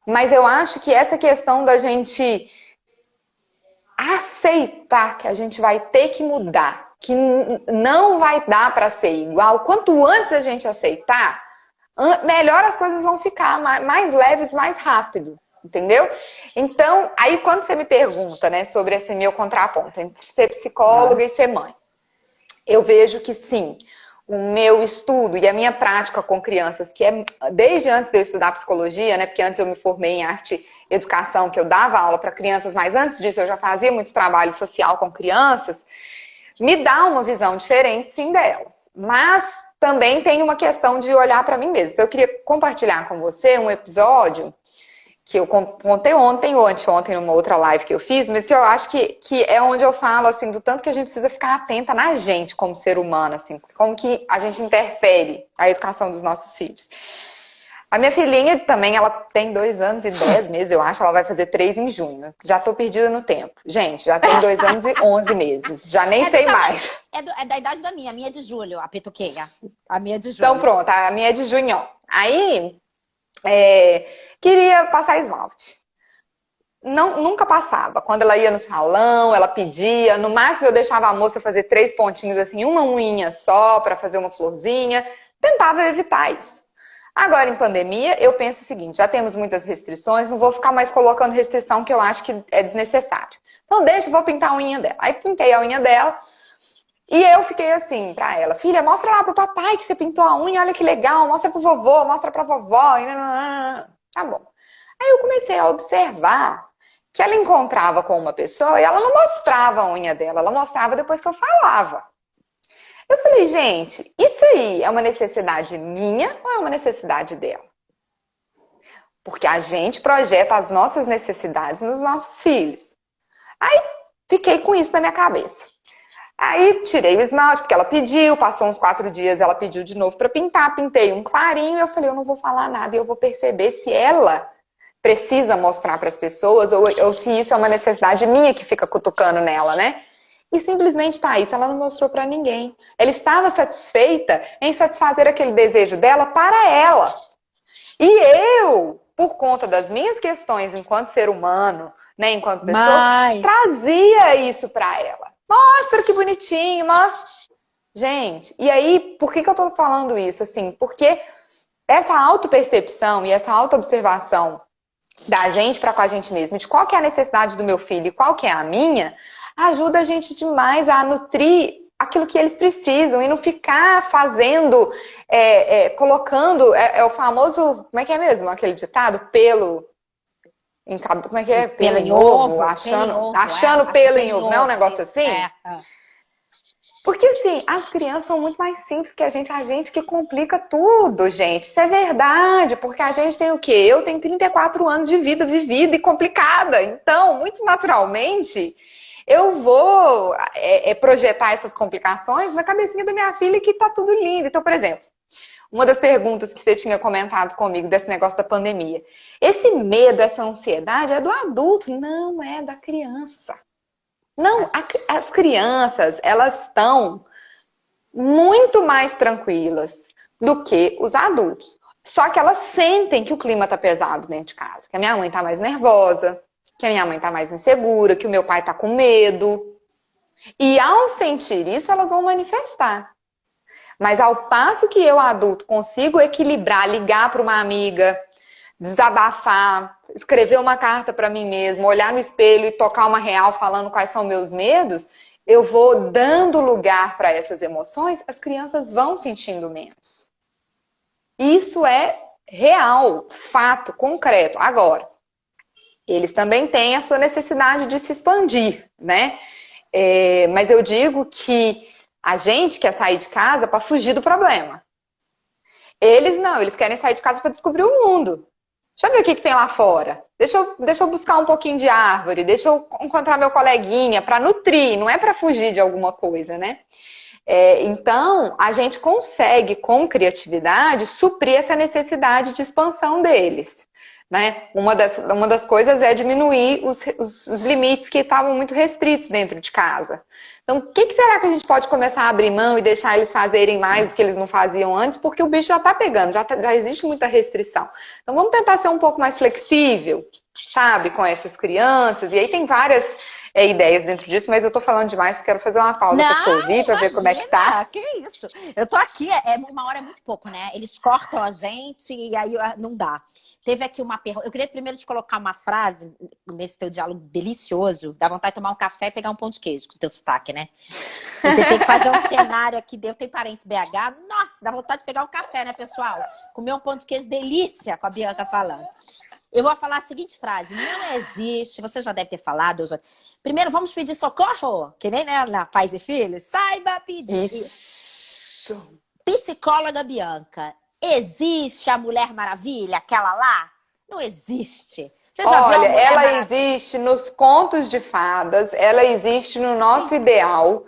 Mas eu acho que essa questão da gente aceitar que a gente vai ter que mudar, que não vai dar para ser igual, quanto antes a gente aceitar, melhor as coisas vão ficar, mais leves, mais rápido, entendeu? Então, aí quando você me pergunta, né, sobre esse meu contraponto entre ser psicóloga e ser mãe, eu vejo que sim, o meu estudo e a minha prática com crianças, que é desde antes de eu estudar psicologia, né, porque antes eu me formei em arte e educação, que eu dava aula para crianças, mas antes disso eu já fazia muito trabalho social com crianças, me dá uma visão diferente, sim, delas. Mas também tem uma questão de olhar para mim mesma. Então, eu queria compartilhar com você um episódio que eu contei ontem ou anteontem numa outra live que eu fiz, mas que eu acho que é onde eu falo, assim, do tanto que a gente precisa ficar atenta na gente como ser humano, assim, como que a gente interfere a educação dos nossos filhos. A minha filhinha também, ela tem 2 anos e 10 meses, eu acho, ela vai fazer 3 em junho. Já tô perdida no tempo. Gente, já tem 2 anos e 11 meses, já nem sei mais. É da idade da minha, a minha é de julho, a pituqueia. A minha é de julho. Então pronto, a minha é de junho. Aí, queria passar esmalte. Não, nunca passava. Quando ela ia no salão, ela pedia. No máximo eu deixava a moça fazer 3 pontinhos, assim, uma unha só para fazer uma florzinha. Tentava evitar isso. Agora, em pandemia, eu penso o seguinte, já temos muitas restrições, não vou ficar mais colocando restrição que eu acho que é desnecessário. Então, vou pintar a unha dela. Aí, pintei a unha dela e eu fiquei assim pra ela, filha, mostra lá pro papai que você pintou a unha, olha que legal, mostra pro vovô, mostra pra vovó. Tá bom. Aí eu comecei a observar que ela encontrava com uma pessoa e ela não mostrava a unha dela, ela mostrava depois que eu falava. Eu falei, gente, isso aí é uma necessidade minha ou é uma necessidade dela? Porque a gente projeta as nossas necessidades nos nossos filhos. Aí fiquei com isso na minha cabeça. Aí tirei o esmalte, porque ela pediu, passou uns 4 dias, ela pediu de novo para pintar, pintei um clarinho e eu falei, eu não vou falar nada e eu vou perceber se ela precisa mostrar para as pessoas ou se isso é uma necessidade minha que fica cutucando nela, né? E simplesmente tá isso, ela não mostrou pra ninguém. Ela estava satisfeita em satisfazer aquele desejo dela para ela. E eu, por conta das minhas questões enquanto ser humano, né, enquanto pessoa, trazia isso pra ela. Mostra que bonitinho, mostra. Gente, e aí, por que eu tô falando isso? Assim, porque essa autopercepção e essa autoobservação da gente para com a gente mesmo, de qual que é a necessidade do meu filho e qual que é a minha, ajuda a gente demais a nutrir aquilo que eles precisam e não ficar fazendo, colocando, o famoso, como é que é mesmo aquele ditado? Pelo, como é que é? Pelo em ovo, achando pelo em ovo, não é um negócio assim? Porque, assim, as crianças são muito mais simples que a gente que complica tudo, gente. Isso é verdade, porque a gente tem o quê? Eu tenho 34 anos de vida vivida e complicada. Então, muito naturalmente, eu vou projetar essas complicações na cabecinha da minha filha que tá tudo lindo. Então, por exemplo, uma das perguntas que você tinha comentado comigo desse negócio da pandemia. Esse medo, essa ansiedade é do adulto, não é da criança. Não, as crianças, elas estão muito mais tranquilas do que os adultos. Só que elas sentem que o clima tá pesado dentro de casa. Que a minha mãe tá mais nervosa, que a minha mãe tá mais insegura, que o meu pai tá com medo. E ao sentir isso, elas vão manifestar. Mas ao passo que eu, adulto, consigo equilibrar, ligar para uma amiga, desabafar, escrever uma carta para mim mesma, olhar no espelho e tocar uma real falando quais são meus medos, eu vou dando lugar para essas emoções, as crianças vão sentindo menos. Isso é real, fato, concreto. Agora, eles também têm a sua necessidade de se expandir, né? Mas eu digo que a gente quer sair de casa para fugir do problema. Eles não, eles querem sair de casa para descobrir o mundo. Deixa eu ver o que tem lá fora. Deixa eu buscar um pouquinho de árvore, deixa eu encontrar meu coleguinha para nutrir, não é para fugir de alguma coisa, né? Então, a gente consegue, com criatividade, suprir essa necessidade de expansão deles. Né? Uma das coisas é diminuir os limites que estavam muito restritos dentro de casa. Então, o que será que a gente pode começar a abrir mão e deixar eles fazerem mais do que eles não faziam antes? Porque o bicho já está pegando, já existe muita restrição. Então, vamos tentar ser um pouco mais flexível, sabe, com essas crianças. E aí tem várias ideias dentro disso, mas eu tô falando demais, quero fazer uma pausa para te ouvir, para ver como é que tá. Que isso? Eu tô aqui, uma hora é muito pouco, né? Eles cortam a gente e aí não dá. Teve aqui uma pergunta. Eu queria primeiro te colocar uma frase nesse teu diálogo delicioso. Dá vontade de tomar um café e pegar um pão de queijo com o teu sotaque, né? Você tem que fazer um cenário aqui. Eu tenho parente BH. Nossa, dá vontade de pegar um café, né, pessoal? Comer um pão de queijo delícia com a Bianca falando. Eu vou falar a seguinte frase. Não existe, você já deve ter falado. Primeiro, vamos pedir socorro. Que nem, né, na Pais e Filhos. Saiba pedir. Isso. Psicóloga Bianca. Existe a Mulher Maravilha, aquela lá? Não existe. Você já viu a Mulher ela Maravilha? existe nos contos de fadas, ela existe no nosso ideal.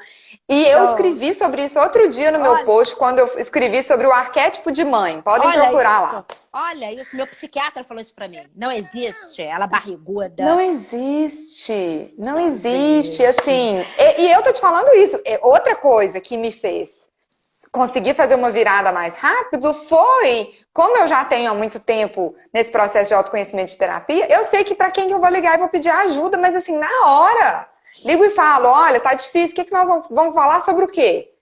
E eu escrevi sobre isso outro dia no meu post, quando eu escrevi sobre o arquétipo de mãe. Podem procurar lá. Olha isso, meu psiquiatra falou isso pra mim. Não existe, ela barriguda. Não existe, não existe, assim. E eu tô te falando isso. Outra coisa que me fez conseguir fazer uma virada mais rápido foi, como eu já tenho há muito tempo nesse processo de autoconhecimento de terapia, eu sei que para quem que eu vou ligar e vou pedir ajuda, mas assim, na hora, ligo e falo, olha, tá difícil, o que nós vamos falar sobre o quê?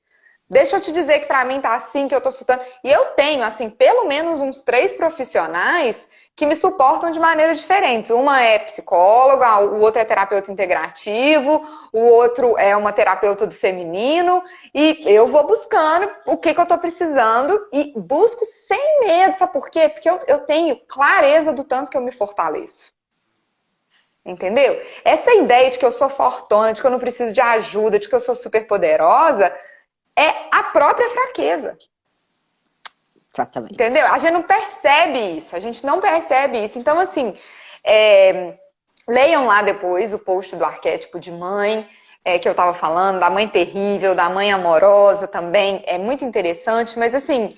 Deixa eu te dizer que pra mim tá assim, que eu tô surtando. E eu tenho, assim, pelo menos uns 3 profissionais que me suportam de maneiras diferentes. Uma é psicóloga, o outro é terapeuta integrativo, o outro é uma terapeuta do feminino. E eu vou buscando o que eu tô precisando e busco sem medo. Sabe por quê? Porque eu tenho clareza do tanto que eu me fortaleço. Entendeu? Essa ideia de que eu sou fortuna, de que eu não preciso de ajuda, de que eu sou super poderosa, é a própria fraqueza. Exatamente. Entendeu? A gente não percebe isso. A gente não percebe isso. Então, assim, leiam lá depois o post do arquétipo de mãe, que eu tava falando, da mãe terrível, da mãe amorosa também. É muito interessante, mas assim,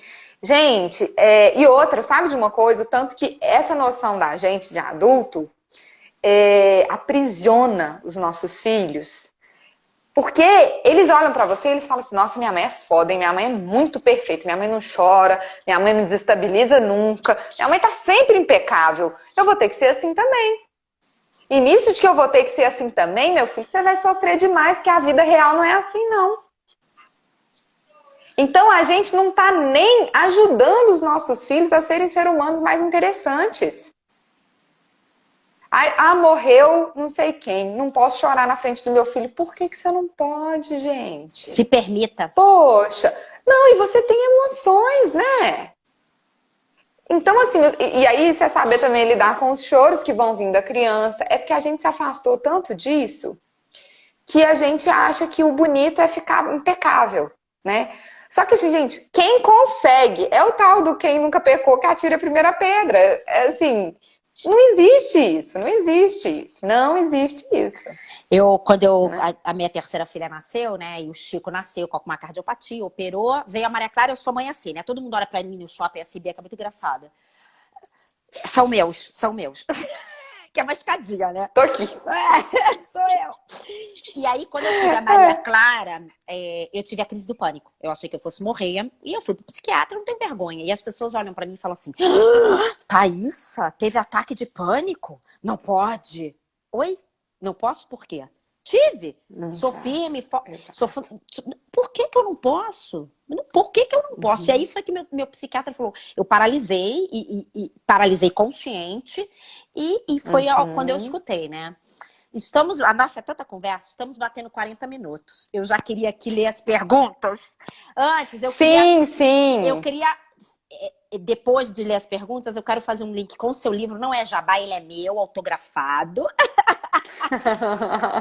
gente, e outra, sabe de uma coisa? O tanto que essa noção da gente de adulto aprisiona os nossos filhos. Porque eles olham pra você e eles falam assim, nossa, minha mãe é foda, hein? Minha mãe é muito perfeita, minha mãe não chora, minha mãe não desestabiliza nunca, minha mãe tá sempre impecável, eu vou ter que ser assim também. E nisso de que eu vou ter que ser assim também, meu filho, você vai sofrer demais, porque a vida real não é assim, não. Então a gente não tá nem ajudando os nossos filhos a serem seres humanos mais interessantes. Morreu não sei quem, não posso chorar na frente do meu filho. Por que você não pode, gente? Se permita. Poxa, não, e você tem emoções, né? Então, assim, e aí você saber também lidar com os choros que vão vir da criança. É porque a gente se afastou tanto disso que a gente acha que o bonito é ficar impecável, né? Só que, gente, quem consegue é o tal do quem nunca pecou que atira a primeira pedra. É assim, não existe isso, não existe isso, não existe isso. Quando Né? a minha terceira filha nasceu, né? E o Chico nasceu com uma cardiopatia, operou, veio a Maria Clara, eu sou mãe assim, né? Todo mundo olha pra mim no shopping assim, Bia, que é muito engraçada. São meus, são meus. Que é uma escadinha, né? Tô aqui. Sou eu. E aí, quando eu tive a Maria Clara, eu tive a crise do pânico. Eu achei que eu fosse morrer. E eu fui pro psiquiatra, não tenho vergonha. E as pessoas olham pra mim e falam assim: Thaísa, teve ataque de pânico? Não pode. Oi? Não posso por quê? Tive. Sou firme. Por que que eu não posso? Por que que eu não posso? E aí foi que meu psiquiatra falou: eu paralisei, e paralisei consciente. E foi quando eu escutei, né? Nossa, é tanta conversa, estamos batendo 40 minutos. Eu já queria aqui ler as perguntas. Antes, eu queria, depois de ler as perguntas, eu quero fazer um link com o seu livro. Não é jabá, ele é meu, autografado.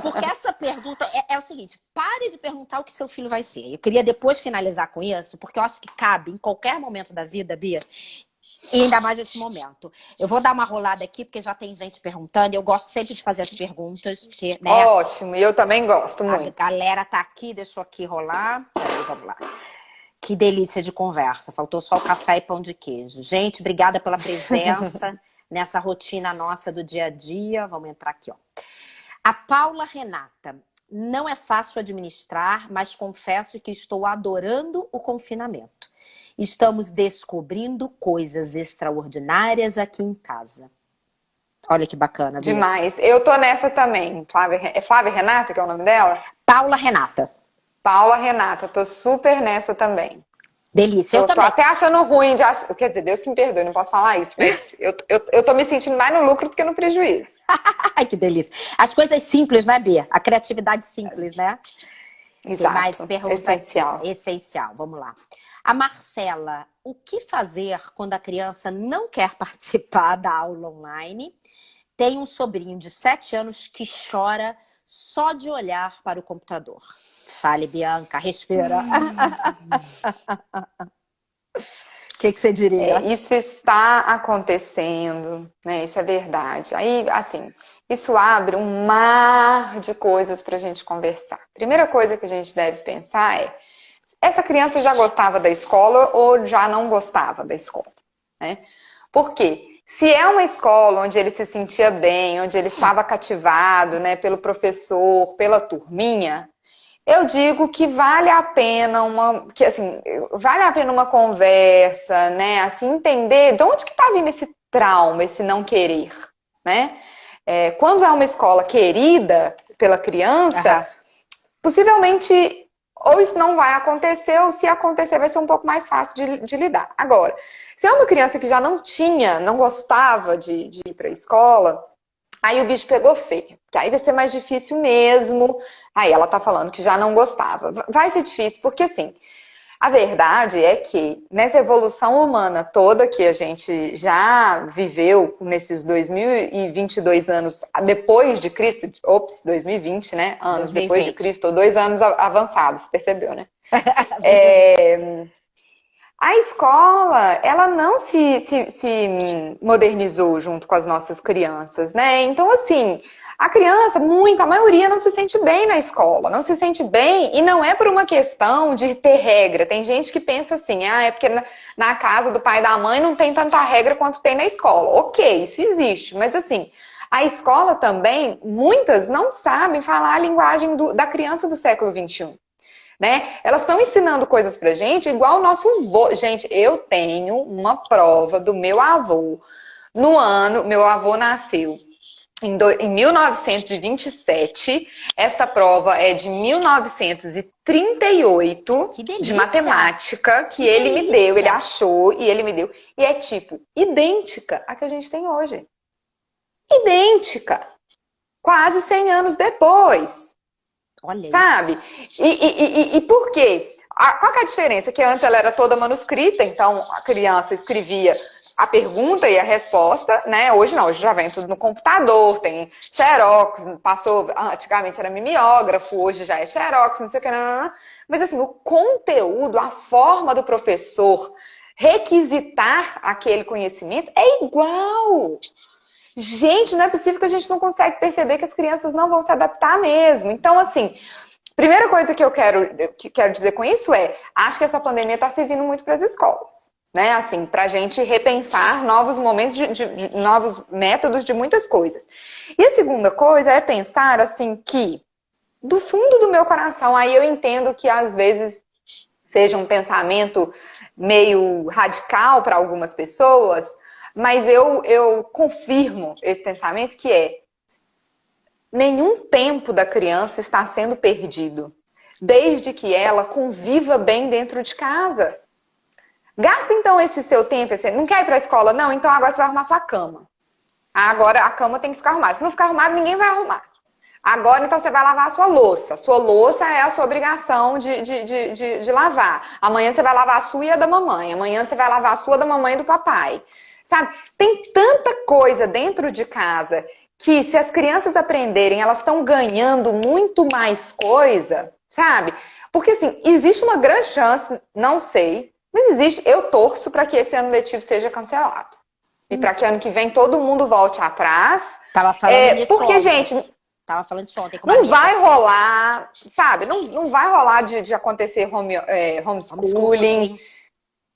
Porque essa pergunta é o seguinte: pare de perguntar o que seu filho vai ser. Eu queria depois finalizar com isso, porque eu acho que cabe em qualquer momento da vida, Bia. E ainda mais nesse momento. Eu vou dar uma rolada aqui, porque já tem gente perguntando. Eu gosto sempre de fazer as perguntas, porque, né? Ótimo, e eu também gosto muito. A galera tá aqui, deixa eu aqui rolar. Peraí, vamos lá. Que delícia de conversa. Faltou só o café e pão de queijo. Gente, obrigada pela presença nessa rotina nossa do dia a dia. Vamos entrar aqui, ó. A Paula Renata. Não é fácil administrar, mas confesso que estou adorando o confinamento. Estamos descobrindo coisas extraordinárias aqui em casa. Olha que bacana, Bia. Demais. Eu tô nessa também. É Flávia Renata, que é o nome dela? Paula Renata. Paula Renata, tô super nessa também. Delícia, eu tô também. até achando ruim de achar. Quer dizer, Deus que me perdoe, não posso falar isso, mas eu tô me sentindo mais no lucro do que no prejuízo. Ai, que delícia. As coisas simples, né, Bia? A criatividade simples, né? Exato. Tem mais perguntas. Essencial. Essencial, vamos lá. A Marcela, o que fazer quando a criança não quer participar da aula online? Tem um sobrinho de 7 anos que chora só de olhar para o computador. Fale, Bianca, respira. O que você diria? Isso está acontecendo, né? Isso é verdade. Aí, assim, isso abre um mar de coisas para a gente conversar. Primeira coisa que a gente deve pensar é: essa criança já gostava da escola ou já não gostava da escola, né? Por quê? Se é uma escola onde ele se sentia bem, onde ele estava cativado, né, pelo professor, pela turminha, eu digo que vale a pena uma conversa, né? Assim, entender de onde que está vindo esse trauma, esse não querer, né? Quando é uma escola querida pela criança, possivelmente ou isso não vai acontecer, ou se acontecer vai ser um pouco mais fácil de lidar. Agora, se é uma criança que já não gostava de ir para a escola, aí o bicho pegou feio, que aí vai ser mais difícil mesmo. Aí ela tá falando que já não gostava. Vai ser difícil, porque assim, a verdade é que nessa evolução humana toda que a gente já viveu nesses 2022 anos depois de Cristo, 2020, né? Anos 2020. Depois de Cristo, ou 2 anos avançados, percebeu, né? A escola, ela não se modernizou junto com as nossas crianças, né? Então, assim, a criança, a maioria não se sente bem na escola, não se sente bem, e não é por uma questão de ter regra. Tem gente que pensa assim, é porque na casa do pai e da mãe não tem tanta regra quanto tem na escola. Ok, isso existe, mas assim, a escola também, muitas não sabem falar a linguagem da criança do século XXI. Né? Elas estão ensinando coisas pra gente igual o nosso avô. Gente, eu tenho uma prova do meu avô. Meu avô nasceu em 1927. Esta prova é de 1938, de matemática, que ele me deu, ele achou e ele me deu. E é tipo, idêntica à que a gente tem hoje. Idêntica. Quase 100 anos depois. Olha sabe? E por quê? Qual que é a diferença? Que antes ela era toda manuscrita, então a criança escrevia a pergunta e a resposta, né? Hoje não, hoje já vem tudo no computador, tem xerox, antigamente era mimeógrafo, hoje já é xerox, não sei o que, não. Mas assim, o conteúdo, a forma do professor requisitar aquele conhecimento é igual. Gente, não é possível que a gente não consegue perceber que as crianças não vão se adaptar mesmo. Então, assim, primeira coisa que eu quero dizer com isso acho que essa pandemia está servindo muito para as escolas. Né, assim, para a gente repensar novos momentos, de novos métodos de muitas coisas. E a segunda coisa é pensar, assim, que do fundo do meu coração, aí eu entendo que às vezes seja um pensamento meio radical para algumas pessoas, mas eu confirmo esse pensamento que nenhum tempo da criança está sendo perdido, desde que ela conviva bem dentro de casa. Gasta então esse seu tempo, não quer ir para a escola? Não, então agora você vai arrumar sua cama. Agora a cama tem que ficar arrumada. Se não ficar arrumada, ninguém vai arrumar. Agora então você vai lavar a sua louça. Sua louça é a sua obrigação de lavar. Amanhã você vai lavar a sua e a da mamãe. Amanhã você vai lavar a sua, da mamãe e do papai. Sabe? Tem tanta coisa dentro de casa que se as crianças aprenderem, elas estão ganhando muito mais coisa, sabe? Porque assim, existe uma grande chance, não sei, mas existe, eu torço para que esse ano letivo seja cancelado. E para que ano que vem todo mundo volte atrás. Tava falando nisso porque, ontem. gente, tava falando isso ontem com não vai rolar, sabe? Não vai rolar de acontecer homeschooling,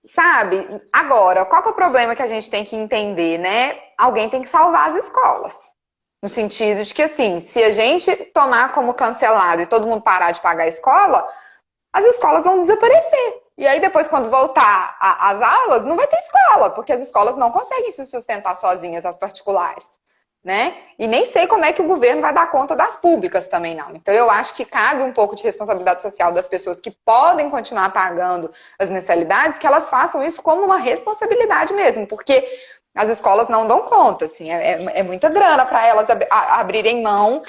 sabe? Agora, qual que é o problema que a gente tem que entender, né? Alguém tem que salvar as escolas. No sentido de que, assim, se a gente tomar como cancelado e todo mundo parar de pagar a escola, as escolas vão desaparecer. E aí depois, quando voltar às aulas, não vai ter escola, porque as escolas não conseguem se sustentar sozinhas, as particulares, né? E nem sei como é que o governo vai dar conta das públicas também, não. Então eu acho que cabe um pouco de responsabilidade social das pessoas que podem continuar pagando as mensalidades, que elas façam isso como uma responsabilidade mesmo, porque as escolas não dão conta, assim, é muita grana para elas abrirem mão,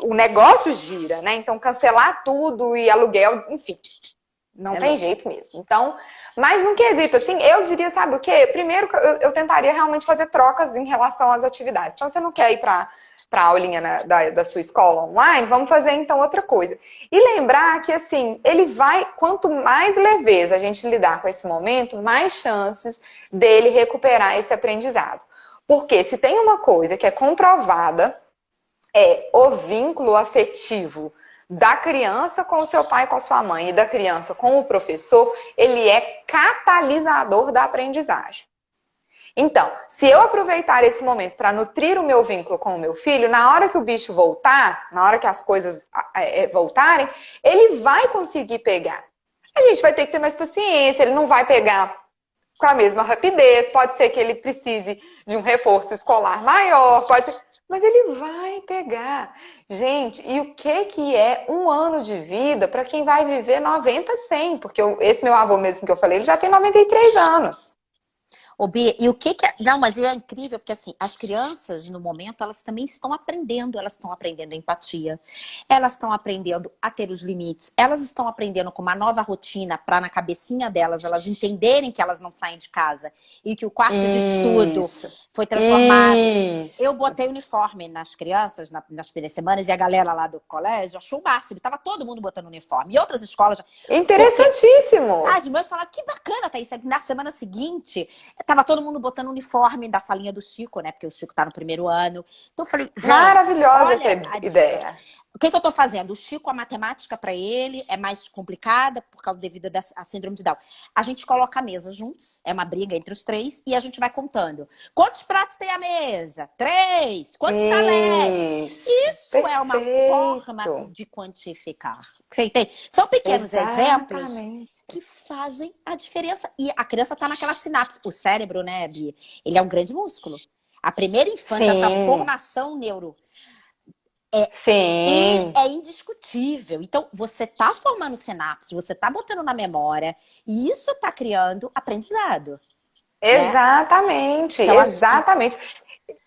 o negócio gira, né? Então cancelar tudo e aluguel, enfim, não tem jeito mesmo. Então, mas num quesito, assim, eu diria, sabe o quê? Primeiro, eu tentaria realmente fazer trocas em relação às atividades. Então, você não quer ir para a aulinha da sua escola online? Vamos fazer, então, outra coisa. E lembrar que, assim, quanto mais leveza a gente lidar com esse momento, mais chances dele recuperar esse aprendizado. Porque se tem uma coisa que é comprovada, é o vínculo afetivo da criança com o seu pai e com a sua mãe e da criança com o professor, ele é catalisador da aprendizagem. Então, se eu aproveitar esse momento para nutrir o meu vínculo com o meu filho, na hora que o bicho voltar, na hora que as coisas voltarem, ele vai conseguir pegar. A gente vai ter que ter mais paciência, ele não vai pegar com a mesma rapidez, pode ser que ele precise de um reforço escolar maior, pode ser... Mas ele vai pegar. Gente, e o que é um ano de vida para quem vai viver 90, 100? Porque esse meu avô mesmo que eu falei, ele já tem 93 anos. Ô, Bia, e o que é... Não, mas é incrível, porque assim, as crianças, no momento, elas também estão aprendendo. Elas estão aprendendo empatia. Elas estão aprendendo a ter os limites. Elas estão aprendendo com uma nova rotina para, na cabecinha delas, elas entenderem que elas não saem de casa. E que o quarto de estudo foi transformado. Eu botei uniforme nas crianças nas primeiras semanas e a galera lá do colégio achou o máximo. Tava todo mundo botando uniforme. E outras escolas... Interessantíssimo! As mães falaram, que bacana, Thaís. Na semana seguinte... Tava todo mundo botando uniforme da salinha do Chico, né? Porque o Chico tá no primeiro ano. Então eu falei, gente, maravilhosa essa ideia. O que eu tô fazendo? O Chico, a matemática para ele é mais complicada por causa devido à síndrome de Down. A gente coloca a mesa juntos, é uma briga entre os três, e a gente vai contando. Quantos pratos tem a mesa? 3. Quantos talheres? Isso perfeito. É uma forma de quantificar. Você entende? São pequenos exemplos que fazem a diferença. E a criança tá naquela sinapse. O cérebro, né, Bia? Ele é um grande músculo. A primeira infância, essa formação é indiscutível. Então, você tá formando sinapse, você tá botando na memória, e isso tá criando aprendizado. Exatamente, né? Então, exatamente.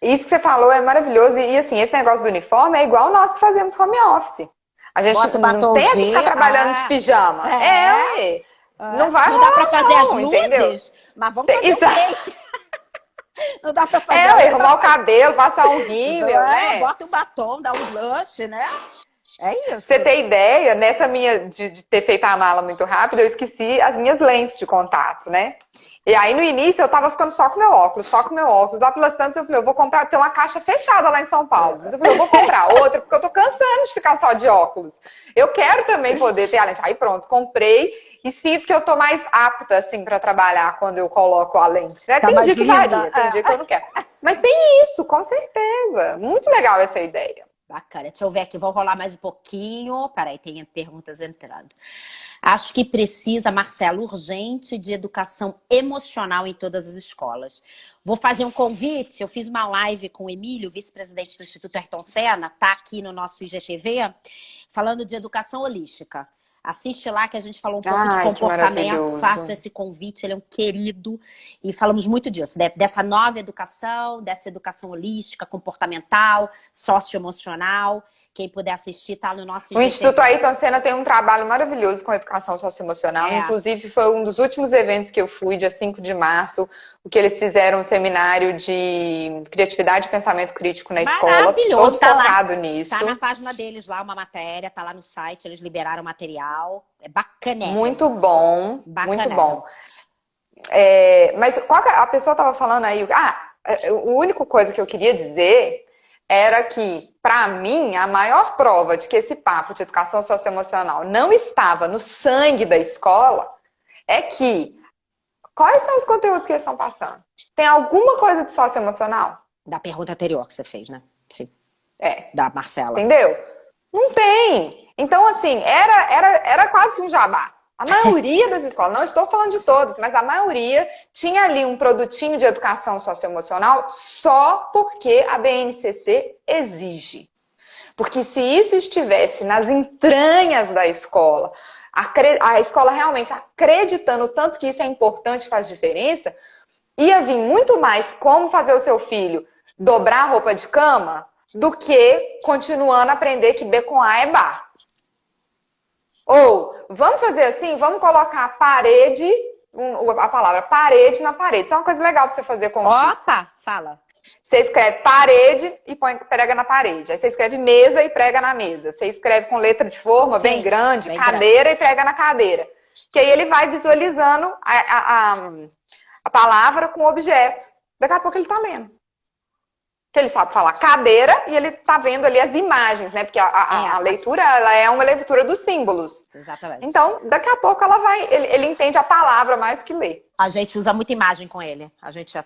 Isso que você falou é maravilhoso. E assim, esse negócio do uniforme é igual nós que fazemos home office. A gente não tem que ficar trabalhando de pijama. Não vai rolar, não dá pra fazer as luzes, entendeu? mas vamos fazer o Não dá pra fazer É, arrumar o cabelo, passar um rímel, né? Bota um batom, dá um blush, né? É isso. Você ter ideia, nessa minha de ter feito a mala muito rápido, eu esqueci as minhas lentes de contato, né? E aí, no início, eu tava ficando só com meu óculos, só com meu óculos. Lá pelas tantas, eu falei, eu vou comprar, tem uma caixa fechada lá em São Paulo. Mas eu falei, eu vou comprar outra, porque eu tô cansando de ficar só de óculos. Eu quero também poder ter a lente. Aí pronto, comprei e sinto que eu tô mais apta, assim, pra trabalhar quando eu coloco a lente, né? Tá Tem mais dia que linda. varia, tem dia que eu não quero. Mas tem isso, com certeza. Muito legal essa ideia. Bacana. Deixa eu ver aqui, vou rolar mais um pouquinho. Peraí, tem perguntas entrando. Acho que precisa, Marcelo, urgente de educação emocional em todas as escolas. Vou fazer um convite. Eu fiz uma live com o Emílio, vice-presidente do Instituto Ayrton Senna, tá aqui no nosso IGTV, falando de educação holística. Assiste lá que a gente falou um pouco de comportamento. Faço esse convite, ele é um querido. E falamos muito disso, dessa nova educação, dessa educação holística, comportamental, socioemocional. Quem puder assistir, tá no nosso IGTV. O Instituto Ayrton Senna tem um trabalho maravilhoso com educação socioemocional. Inclusive, foi um dos últimos eventos que eu fui, dia 5 de março, o que eles fizeram um seminário de criatividade e pensamento crítico na escola. Maravilhoso, todo tá focado lá. nisso. Tá na página deles lá, uma matéria, tá lá no site, eles liberaram o material. É bacana. Muito bom, Bacanérrimo. muito bom. Mas qual que a pessoa estava falando aí? A única coisa que eu queria dizer era que, para mim, a maior prova de que esse papo de educação socioemocional não estava no sangue da escola é que quais são os conteúdos que eles estão passando? Tem alguma coisa de socioemocional? Da pergunta anterior que você fez, né? Sim. É. Da Marcela. Entendeu? Não tem. Então, assim, era quase que um jabá. A maioria das escolas, não estou falando de todas, mas a maioria tinha ali um produtinho de educação socioemocional só porque a BNCC exige. Porque se isso estivesse nas entranhas da escola, a escola realmente acreditando o tanto que isso é importante e faz diferença, ia vir muito mais como fazer o seu filho dobrar a roupa de cama do que continuando a aprender que B com A é bar. Ou, vamos fazer assim, vamos colocar parede, a palavra parede na parede. Isso é uma coisa legal pra você fazer com o Chico. Opa, fala. Você escreve parede e prega na parede. Aí você escreve mesa e prega na mesa. Você escreve com letra de forma bem grande, bem cadeira grande. E prega na cadeira. Que aí ele vai visualizando a palavra com o objeto. Daqui a pouco ele tá lendo. Que ele sabe falar cadeira e ele tá vendo ali as imagens, né? Porque a leitura, ela é uma leitura dos símbolos. Exatamente. Então, daqui a pouco ele entende a palavra mais que lê. A gente usa muita imagem com ele. A gente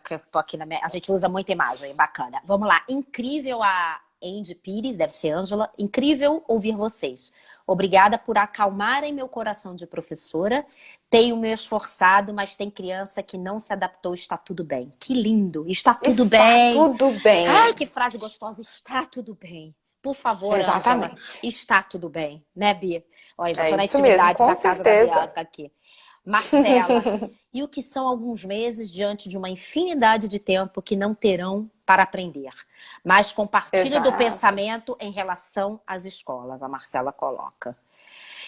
usa muita imagem, bacana. Vamos lá. Incrível a Andy Pires, deve ser Ângela. Incrível ouvir vocês. Obrigada por acalmarem meu coração de professora. Tenho me esforçado, mas tem criança que não se adaptou. Está tudo bem. Que lindo. Está tudo bem. Está tudo bem. Ai, que frase gostosa. Está tudo bem. Por favor, exatamente. Ângela. Está tudo bem. Né, Bia? Olha, já tô na isso intimidade mesmo, da certeza. casa da Bianca aqui. Marcela, e o que são alguns meses diante de uma infinidade de tempo que não terão para aprender? Mas compartilha do pensamento em relação às escolas, a Marcela coloca.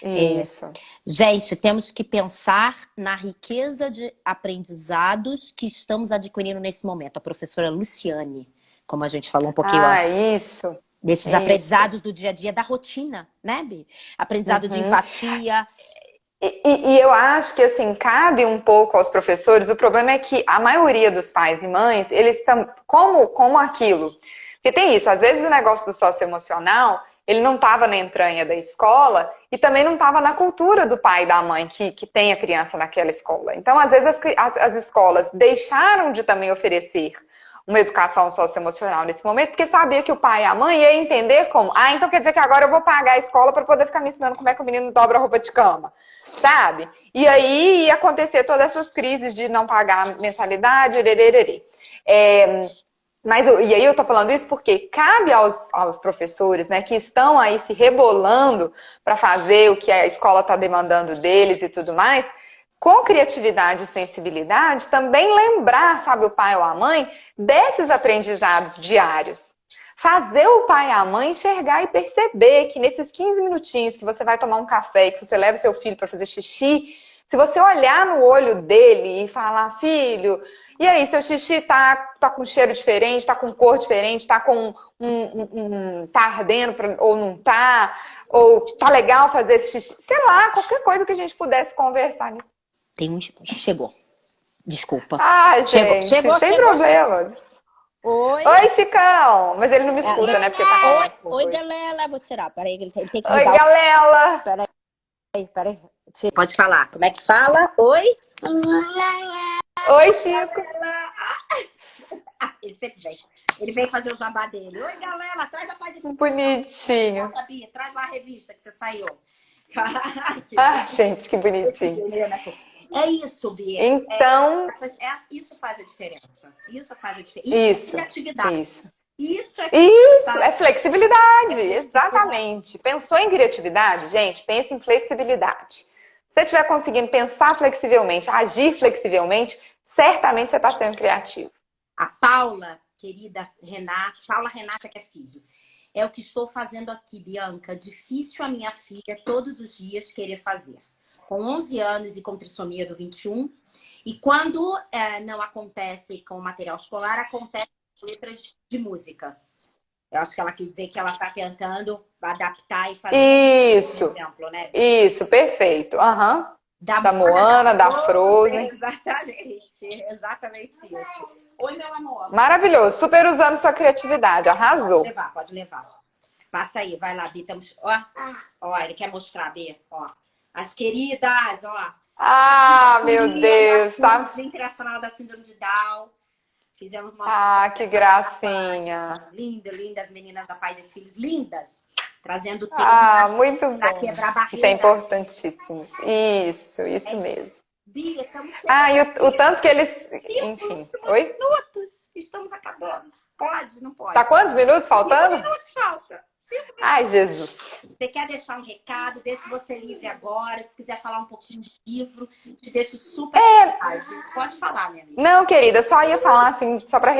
Isso. Gente, temos que pensar na riqueza de aprendizados que estamos adquirindo nesse momento. A professora Luciane, como a gente falou um pouquinho antes. Isso. Desses aprendizados do dia a dia, da rotina, né, Bi? Aprendizado de empatia. E eu acho que, assim, cabe um pouco aos professores. O problema é que a maioria dos pais e mães, eles estão como aquilo. Porque tem isso, às vezes o negócio do socioemocional, ele não estava na entranha da escola e também não estava na cultura do pai e da mãe que tem a criança naquela escola. Então, às vezes, as escolas deixaram de também oferecer uma educação socioemocional nesse momento, porque sabia que o pai e a mãe ia entender como, então quer dizer que agora eu vou pagar a escola para poder ficar me ensinando como é que o menino dobra a roupa de cama, sabe? E aí ia acontecer todas essas crises de não pagar mensalidade, e aí eu tô falando isso porque cabe aos professores, né, que estão aí se rebolando para fazer o que a escola está demandando deles e tudo mais, com criatividade e sensibilidade, também lembrar, sabe, o pai ou a mãe, desses aprendizados diários. Fazer o pai e a mãe enxergar e perceber que nesses 15 minutinhos que você vai tomar um café e que você leva seu filho para fazer xixi, Se você olhar no olho dele e falar, filho, e aí, seu xixi tá com cheiro diferente, tá com cor diferente, tá com tá ardendo ou não tá, ou tá legal fazer esse xixi, sei lá, qualquer coisa que a gente pudesse conversar. Tem um... Chegou. Desculpa. Ah, gente, sem problema. Oi. Oi, Chicão! Mas ele não me escuta, né? Porque tá com Oi, galera. Vou tirar. Peraí, ele tem que Oi, ligar. galera! Peraí. Pode falar. Como é que fala? Oi? Oi, Chico! Ele sempre vem. Ele veio fazer o jabá dele. Oi, galera. Traz a paz e Bonitinho. Bia, traz lá a revista que você saiu. Ah, gente, que bonitinho. É isso, Bia. Então... Isso faz a diferença. Isso faz a diferença. Isso, criatividade. Isso, é flexibilidade, exatamente. Pensou em criatividade? Gente, pense em flexibilidade. Se você estiver conseguindo pensar flexivelmente, agir flexivelmente, certamente você está sendo criativo. A Paula, querida Renata, Paula Renata, que é físio. É o que estou fazendo aqui, Bianca. Difícil a minha filha todos os dias querer fazer. Com 11 anos e com trissomia do 21. E quando não acontece com o material escolar, acontece com letras de música. Eu acho que ela quis dizer que ela está tentando adaptar e fazer. Isso, um exemplo, né? Isso, perfeito. Uhum. Da Moana, da Frozen. Exatamente isso. Oi, meu amor. Maravilhoso, super usando sua criatividade, arrasou. Pode levar. Passa aí, vai lá, Bi. Ó, ele quer mostrar, Bi. Ó, as queridas, ó. Ah, meu Deus, tá? Dia Internacional da Síndrome de Down. Fizemos uma... Ah, que gracinha. Linda, as meninas da Pais e Filhos, lindas. Trazendo o tema muito bom. Pra quebrar barreiras. Isso é importantíssimo. Isso mesmo. Bia, estamos e o tanto que eles... Enfim. Oi? Minutos. Estamos acabando. Pode, não pode? Tá quantos minutos faltando? 5 minutos falta. 5 minutos. Ai, Jesus. Você quer deixar um recado? Deixo você livre agora. Se quiser falar um pouquinho do livro, te deixo super Pode falar, minha amiga. Não, querida, só ia falar assim, só para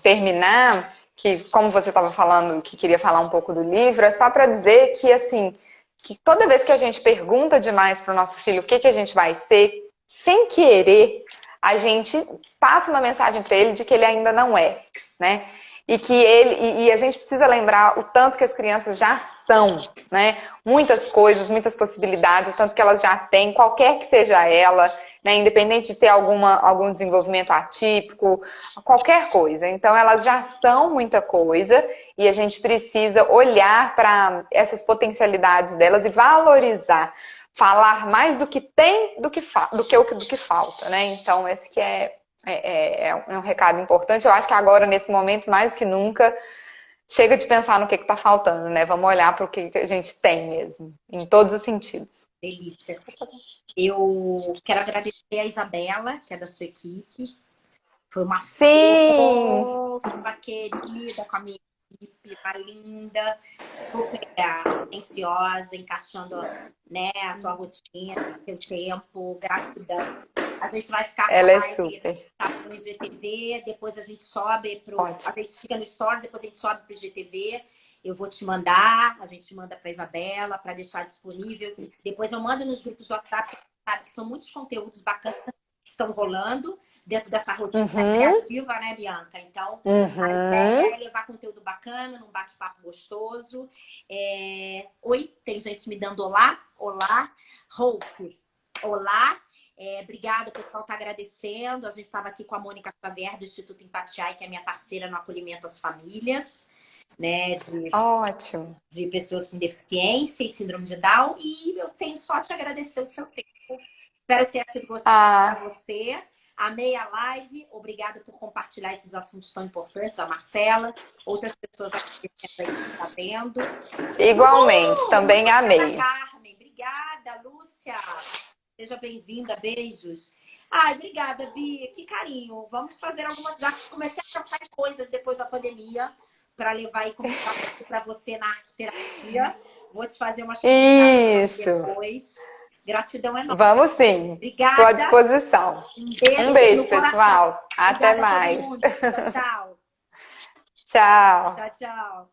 terminar, que como você estava falando, que queria falar um pouco do livro, é só para dizer que, assim, que toda vez que a gente pergunta demais para o nosso filho o que a gente vai ser, sem querer, a gente passa uma mensagem para ele de que ele ainda não é, né? E que e a gente precisa lembrar o tanto que as crianças já são, né? Muitas coisas, muitas possibilidades, o tanto que elas já têm, qualquer que seja ela, né? Independente de ter algum desenvolvimento atípico, qualquer coisa. Então, elas já são muita coisa e a gente precisa olhar para essas potencialidades delas e valorizar, falar mais do que tem do que falta, né? Então, esse que é um recado importante. Eu acho que agora, nesse momento, mais do que nunca, chega de pensar no que está faltando, né? Vamos olhar para o que a gente tem mesmo, em todos os sentidos. Delícia. Eu quero agradecer a Isabela, que é da sua equipe. Foi uma fofa, querida, com a minha equipe, uma linda, super atenciosa, encaixando, né, a tua rotina, teu tempo, gratidão. A gente vai ficar com Ela a live, super. Tá no IGTV, depois a gente sobe a gente fica no Stories, depois a gente sobe pro IGTV. Eu vou te mandar, a gente manda pra Isabela para deixar disponível. Depois eu mando nos grupos do WhatsApp, sabe que são muitos conteúdos bacanas que estão rolando dentro dessa rotina criativa, né, Bianca? Então, a ideia é levar conteúdo bacana, num bate-papo gostoso. Oi, tem gente me dando olá. Rolf, olá. Obrigada, o pessoal está agradecendo. A gente estava aqui com a Mônica Xavier, do Instituto Empatiai, que é minha parceira no acolhimento às famílias, né? Ótimo. De pessoas com deficiência e síndrome de Down. E eu tenho só te agradecer o seu tempo. Espero que tenha sido gostoso para você. Amei a live. Obrigada por compartilhar esses assuntos tão importantes. A Marcela, outras pessoas aqui que estão vendo. Igualmente, também amei. Carmen, obrigada, Lúcia. Seja bem-vinda, beijos. Ai, obrigada, Bia, que carinho. Vamos fazer alguma... Já comecei a pensar em coisas depois da pandemia para levar e comunicar para você na arte terapia. Vou te fazer umas perguntas depois. Gratidão enorme. Vamos sim. Obrigada. Estou à disposição. Um beijo pessoal. Até Obrigada mais. Tchau. Tchau. Tchau.